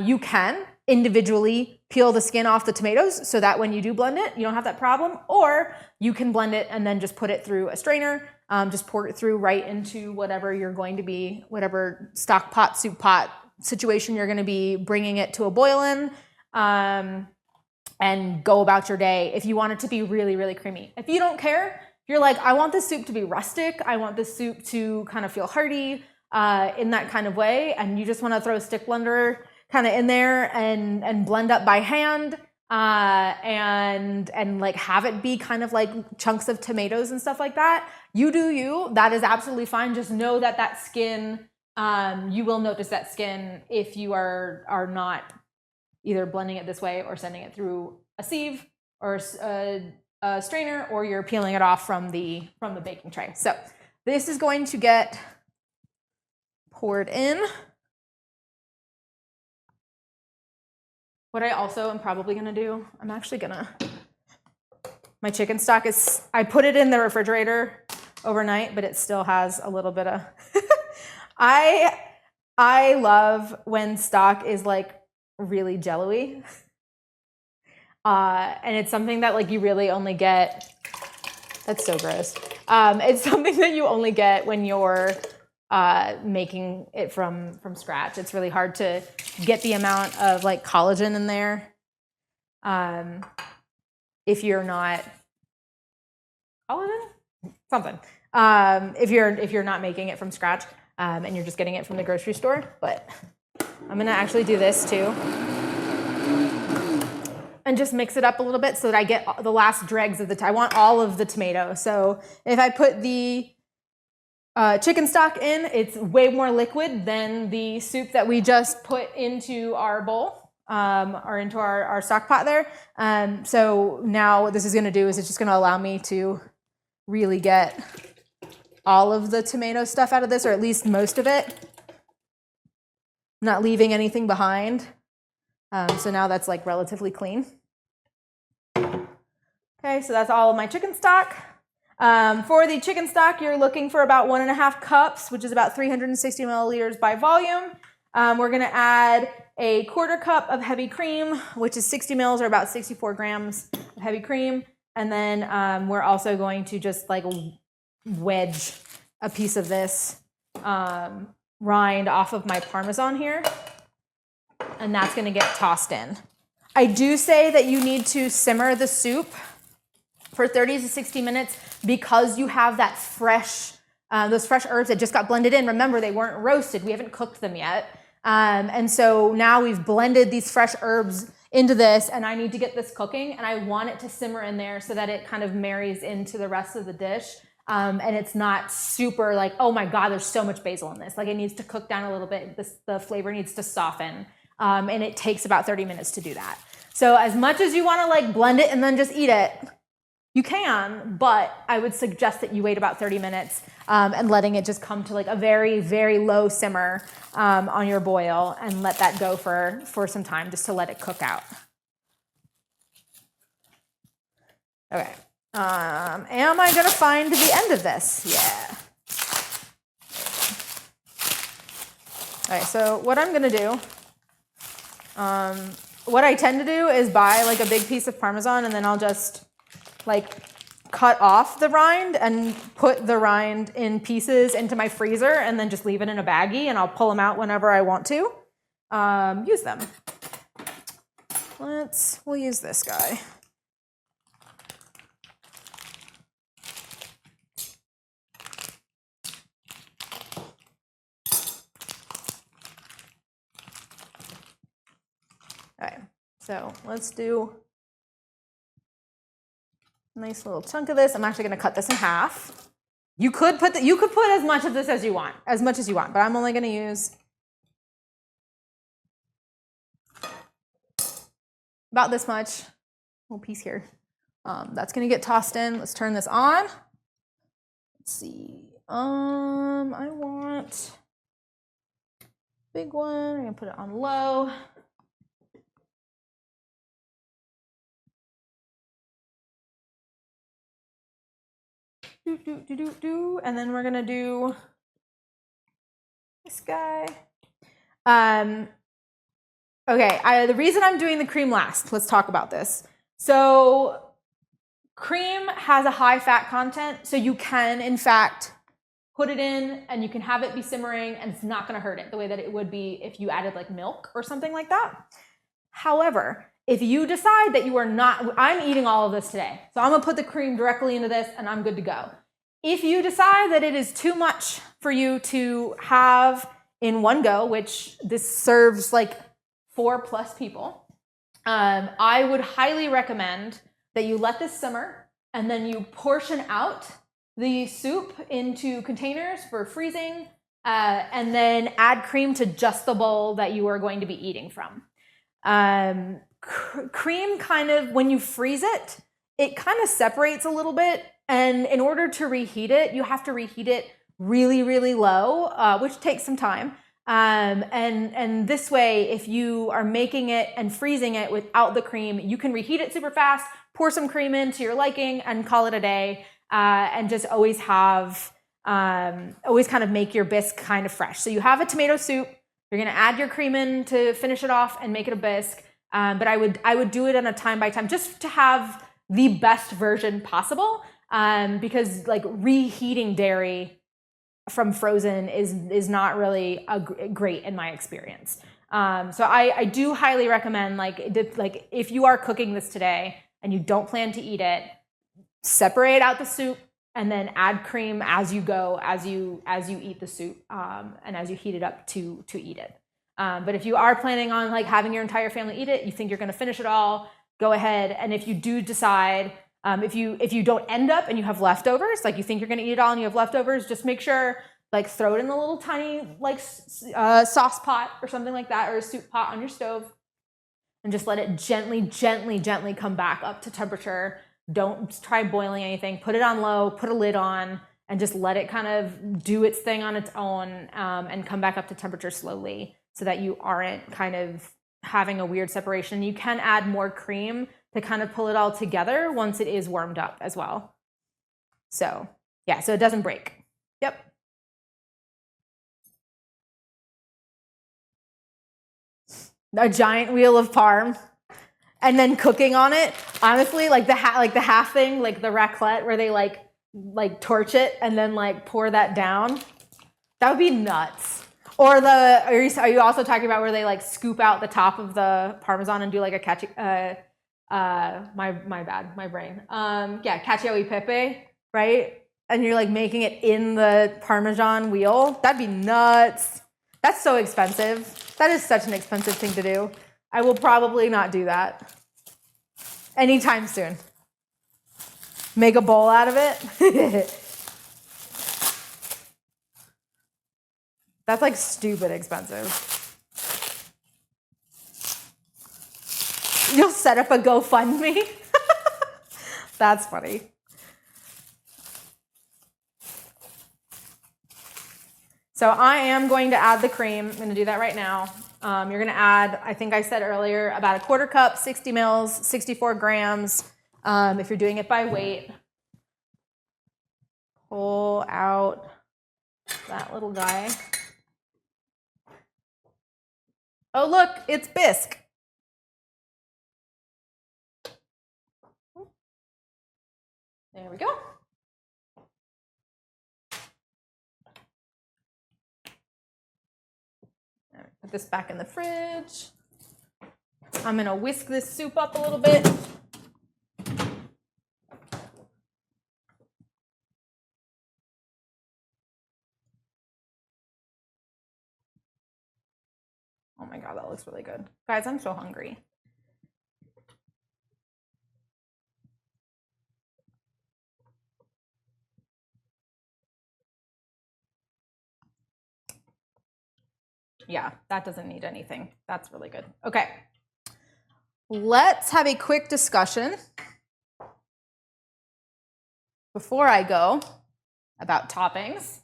You can individually peel the skin off the tomatoes so that when you do blend it, you don't have that problem, or you can blend it and then just put it through a strainer, just pour it through right into whatever you're going to be, whatever stock pot, soup pot situation you're going to be bringing it to a boil in, and go about your day if you want it to be really, really creamy. If you don't care, you're like, I want this soup to be rustic, I want this soup to kind of feel hearty in that kind of way, and you just want to throw a stick blender kind of in there and blend up by hand, and like have it be kind of like chunks of tomatoes and stuff like that. You do you. That is absolutely fine. Just know that skin, you will notice that skin if you are not either blending it this way or sending it through a sieve or a strainer, or you're peeling it off from the baking tray. So this is going to get poured in. What I also am probably gonna do, my chicken stock I put it in the refrigerator overnight, but it still has a little bit of, I love when stock is like really jello-y. And it's something that like you really only get, that's so gross. It's something that you only get when you're making it from scratch. It's really hard to get the amount of like collagen in there if you're not if you're not making it from scratch and you're just getting it from the grocery store. But I'm gonna actually do this too and just mix it up a little bit so that I get the last dregs of I want all of the tomato. So if I put the chicken stock in. It's way more liquid than the soup that we just put into our bowl or into our stock pot there. So now what this is going to do is it's just going to allow me to really get all of the tomato stuff out of this, or at least most of it. Not leaving anything behind. So now that's like relatively clean. Okay, so that's all of my chicken stock. For the chicken stock, you're looking for about 1.5 cups, which is about 360 milliliters by volume. We're gonna add a 1/4 cup of heavy cream, which is 60 mils or about 64 grams of heavy cream. And then we're also going to just like wedge a piece of this rind off of my Parmesan here. And that's gonna get tossed in. I do say that you need to simmer the soup for 30 to 60 minutes because you have that fresh, those fresh herbs that just got blended in. Remember, they weren't roasted. We haven't cooked them yet. And so now we've blended these fresh herbs into this, and I need to get this cooking, and I want it to simmer in there so that it kind of marries into the rest of the dish. And it's not super like, oh my God, there's so much basil in this. Like, it needs to cook down a little bit. The flavor needs to soften. And it takes about 30 minutes to do that. So as much as you want to like blend it and then just eat it, you can, but I would suggest that you wait about 30 minutes and letting it just come to like a very, very low simmer on your boil, and let that go for some time just to let it cook out. Okay. Am I gonna find the end of this? Yeah. All right, so what I'm gonna do, what I tend to do is buy like a big piece of Parmesan, and then I'll just like cut off the rind and put the rind in pieces into my freezer, and then just leave it in a baggie, and I'll pull them out whenever I want to use them. We'll use this guy. Okay, so let's do a nice little chunk of this. I'm actually going to cut this in half. You could put as much of this as you want, but I'm only going to use about this much, little piece here. That's going to get tossed in. Let's turn this on. Let's see. I want a big one. I'm going to put it on low. And then we're gonna do this guy. Okay, the reason I'm doing the cream last, let's talk about this. So cream has a high fat content, so you can, in fact, put it in and you can have it be simmering and it's not gonna hurt it the way that it would be if you added like milk or something like that. However, if you decide that you are not, I'm eating all of this today, so I'm gonna put the cream directly into this and I'm good to go. If you decide that it is too much for you to have in one go, which this serves like 4+ people, I would highly recommend that you let this simmer and then you portion out the soup into containers for freezing, and then add cream to just the bowl that you are going to be eating from. Cream kind of, when you freeze it, it kind of separates a little bit, and in order to reheat it, you have to reheat it really, really low, which takes some time. And this way, if you are making it and freezing it without the cream, you can reheat it super fast, pour some cream in to your liking, and call it a day, and just always have, always kind of make your bisque kind of fresh. So you have a tomato soup, you're gonna add your cream in to finish it off and make it a bisque. But I would do it on a time by time just to have the best version possible, because like reheating dairy from frozen is not really great in my experience. So I do highly recommend, like if you are cooking this today and you don't plan to eat it, separate out the soup and then add cream as you go, as you eat the soup, and as you heat it up to eat it. But if you are planning on like having your entire family eat it, you think you're going to finish it all, go ahead. And if you do decide If you don't end up and you have leftovers, like you think you're gonna eat it all and you have leftovers, just make sure like throw it in a little tiny like sauce pot or something like that, or a soup pot on your stove, and just let it gently come back up to temperature. Don't try boiling anything. Put it on low, put a lid on, and just let it kind of do its thing on its own, and come back up to temperature slowly so that you aren't kind of having a weird separation. You can add more cream to kind of pull it all together once it is warmed up as well. So yeah, so it doesn't break. Yep. A giant wheel of parm. And then cooking on it, honestly, like the half thing, like the raclette where they like torch it and then like pour that down, that would be nuts. Or are you also talking about where they like scoop out the top of the Parmesan and do like a my bad, my brain. Yeah, cacio e pepe, right? And you're like making it in the Parmesan wheel. That'd be nuts. That's so expensive. That is such an expensive thing to do. I will probably not do that anytime soon. Make a bowl out of it. That's like stupid expensive. You'll set up a GoFundMe? That's funny. So I am going to add the cream. I'm going to do that right now. You're going to add, I think I said earlier, about a quarter cup, 60 mils, 64 grams. If you're doing it by weight, pull out that little guy. Oh, look, it's bisque. There we go. All right, put this back in the fridge. I'm going to whisk this soup up a little bit. Oh my God, that looks really good. Guys, I'm so hungry. Yeah, that doesn't need anything. That's really good. Okay. Let's have a quick discussion before I go about toppings.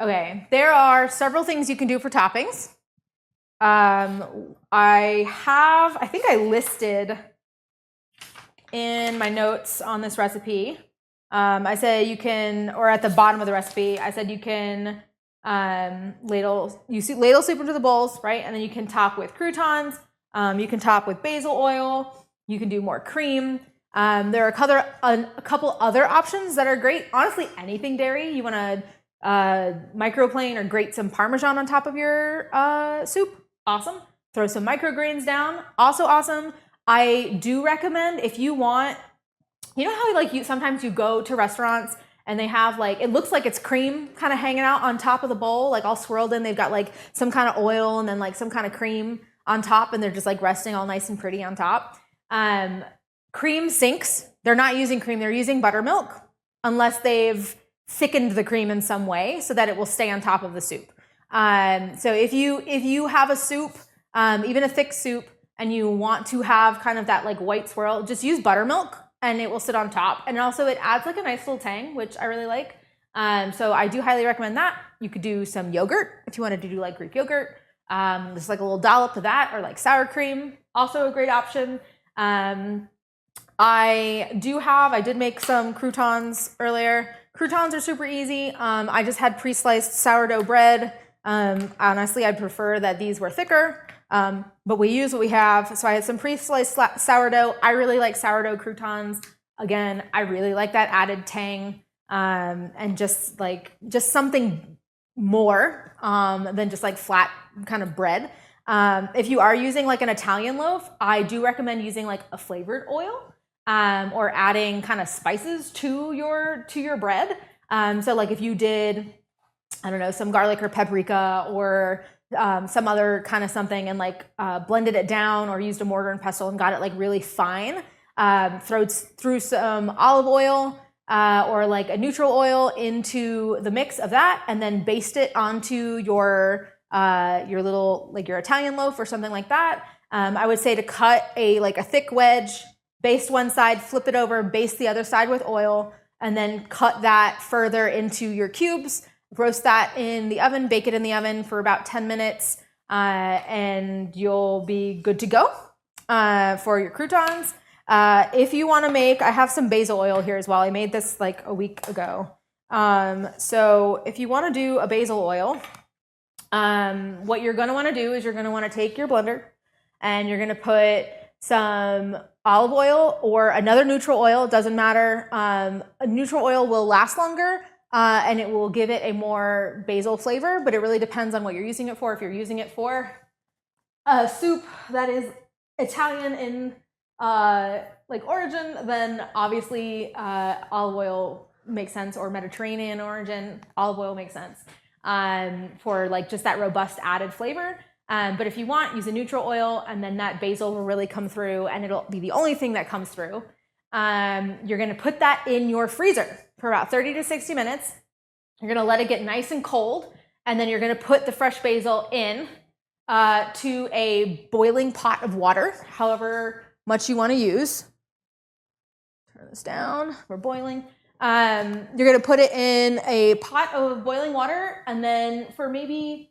Okay, there are several things you can do for toppings. I think I listed in my notes on this recipe, I said you can, or at the bottom of the recipe, I said you can ladle soup into the bowls, right? And then you can top with croutons. You can top with basil oil. You can do more cream. There are a couple other options that are great. Honestly, anything dairy. You want to microplane or grate some Parmesan on top of your soup. Awesome. Throw some microgreens down. Also awesome. I do recommend, if you want, you know how like sometimes you go to restaurants and they have like, it looks like it's cream kind of hanging out on top of the bowl, like all swirled in. They've got like some kind of oil and then like some kind of cream on top, and they're just like resting all nice and pretty on top. Cream sinks. They're not using cream, they're using buttermilk, unless they've thickened the cream in some way so that it will stay on top of the soup. So if you have a soup, even a thick soup, and you want to have kind of that like white swirl, just use buttermilk and it will sit on top. And also it adds like a nice little tang, which I really like. So I do highly recommend that. You could do some yogurt if you wanted to do like Greek yogurt. Just like a little dollop of that, or like sour cream, also a great option. I did make some croutons earlier. Croutons are super easy. I just had pre-sliced sourdough bread. Honestly, I'd prefer that these were thicker, but we use what we have. So I had some pre-sliced sourdough. I really like sourdough croutons. Again, I really like that added tang, and just something more than just like flat kind of bread. If you are using like an Italian loaf, I do recommend using like a flavored oil. Or adding kind of spices to your bread. So like if you did, I don't know, some garlic or paprika or some other kind of something and like blended it down or used a mortar and pestle and got it like really fine. Threw some olive oil or like a neutral oil into the mix of that, and then baste it onto your little, like your Italian loaf or something like that. I would say to cut a thick wedge, baste one side, flip it over, baste the other side with oil, and then cut that further into your cubes. Roast that in the oven, bake it in the oven for about 10 minutes, and you'll be good to go for your croutons. If you want to make, I have some basil oil here as well. I made this like a week ago. So if you want to do a basil oil, what you're going to want to do is you're going to want to take your blender and you're going to put some olive oil or another neutral oil. It doesn't matter. A neutral oil will last longer. And it will give it a more basil flavor, but it really depends on what you're using it for. If you're using it for a soup that is Italian in like origin, then obviously olive oil makes sense, or Mediterranean origin, olive oil makes sense for like just that robust added flavor. But if you want, use a neutral oil, and then that basil will really come through, and it'll be the only thing that comes through. You're gonna put that in your freezer for about 30 to 60 minutes. You're gonna let it get nice and cold, and then you're gonna put the fresh basil in to a boiling pot of water, however much you wanna use. Turn this down, we're boiling. You're gonna put it in a pot of boiling water, and then for maybe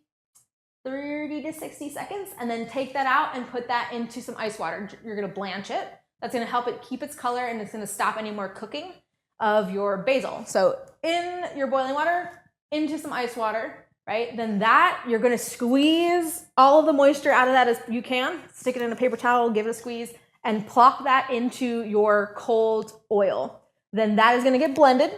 30 to 60 seconds, and then take that out and put that into some ice water. You're gonna blanch it. That's gonna help it keep its color, and it's gonna stop any more cooking of your basil. So in your boiling water, into some ice water, right? Then that, you're gonna squeeze all of the moisture out of that as you can. Stick it in a paper towel, give it a squeeze, and plop that into your cold oil. Then that is gonna get blended.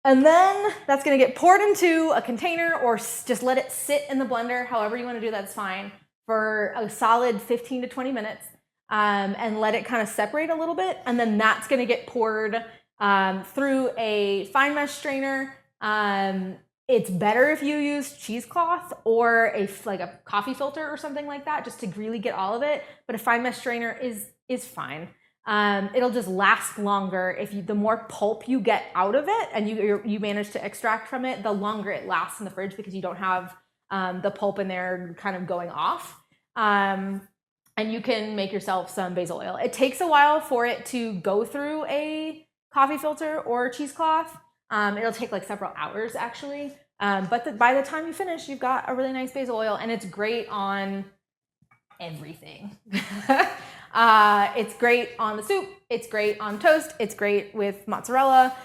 And then that's gonna get poured into a container, or just let it sit in the blender. However you wanna do that's fine, for a solid 15 to 20 minutes. And let it kind of separate a little bit. And then that's gonna get poured through a fine mesh strainer. It's better if you use cheesecloth or like a coffee filter or something like that, just to really get all of it. But a fine mesh strainer is fine. It'll just last longer if the more pulp you get out of it and you manage to extract from it, the longer it lasts in the fridge, because you don't have the pulp in there kind of going off. And you can make yourself some basil oil. It takes a while for it to go through a coffee filter or cheesecloth. It'll take like several hours actually. But by the time you finish, you've got a really nice basil oil, and it's great on everything. It's great on the soup. It's great on toast. It's great with mozzarella.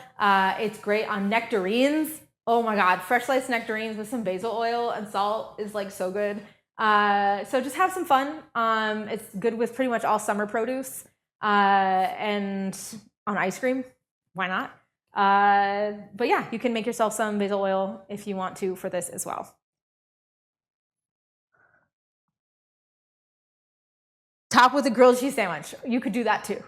It's great on nectarines. Oh my God, fresh sliced nectarines with some basil oil and salt is like so good. So just have some fun. It's good with pretty much all summer produce, and on ice cream. Why not? But yeah, you can make yourself some basil oil if you want to for this as well. Top with a grilled cheese sandwich. You could do that too.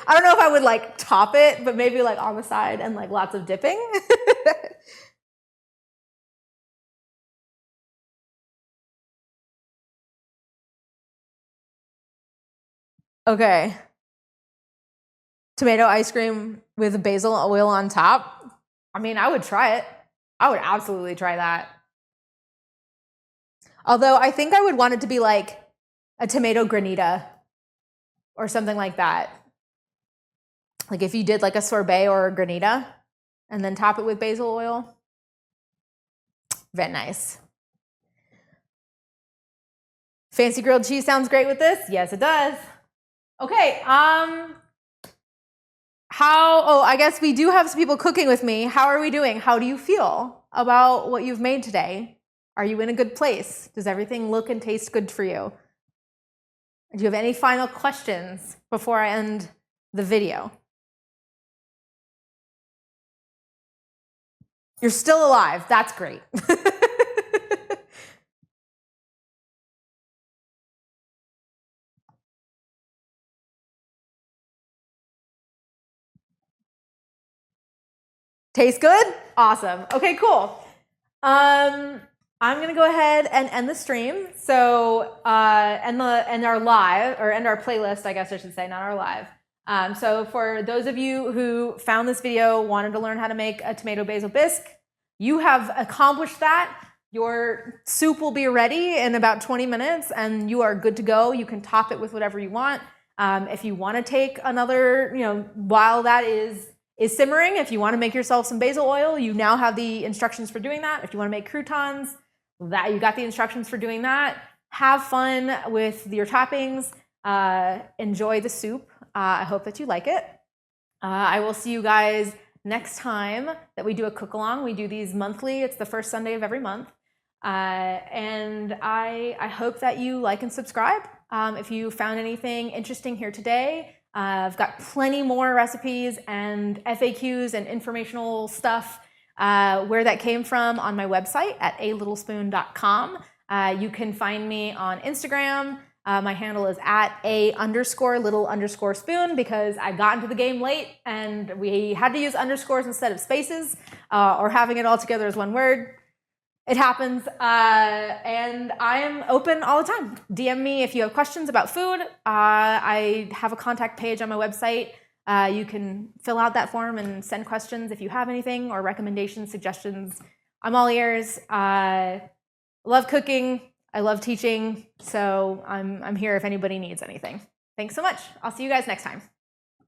I don't know if I would like top it, but maybe like on the side and like lots of dipping. Okay. Tomato ice cream with basil oil on top. I mean, I would try it. I would absolutely try that. Although I think I would want it to be like a tomato granita or something like that. Like if you did like a sorbet or a granita and then top it with basil oil. Very nice. Fancy grilled cheese sounds great with this. Yes, it does. Okay, I guess we do have some people cooking with me. How are we doing? How do you feel about what you've made today? Are you in a good place? Does everything look and taste good for you? Do you have any final questions before I end the video? You're still alive. That's great. Tastes good? Awesome. Okay, cool. I'm gonna go ahead and end the stream. So end our live, or end our playlist, I guess I should say, not our live. So for those of you who found this video, wanted to learn how to make a tomato basil bisque, you have accomplished that. Your soup will be ready in about 20 minutes and you are good to go. You can top it with whatever you want. If you want to take another, while that is simmering, if you want to make yourself some basil oil, you now have the instructions for doing that. If you want to make croutons, that you got the instructions for doing that. Have fun with your toppings. Enjoy the soup. I hope that you like it. I will see you guys next time that we do a cook along. We do these monthly. It's the first Sunday of every month. And I hope that you like and subscribe. If you found anything interesting here today, I've got plenty more recipes and FAQs and informational stuff where that came from on my website at alittlespoon.com. You can find me on Instagram. My handle is at _little_spoon because I got into the game late and we had to use underscores instead of spaces or having it all together as one word. It happens, and I am open all the time. DM me if you have questions about food. I have a contact page on my website. You can fill out that form and send questions if you have anything or recommendations, suggestions. I'm all ears. I love cooking. I love teaching. So I'm here if anybody needs anything. Thanks so much. I'll see you guys next time.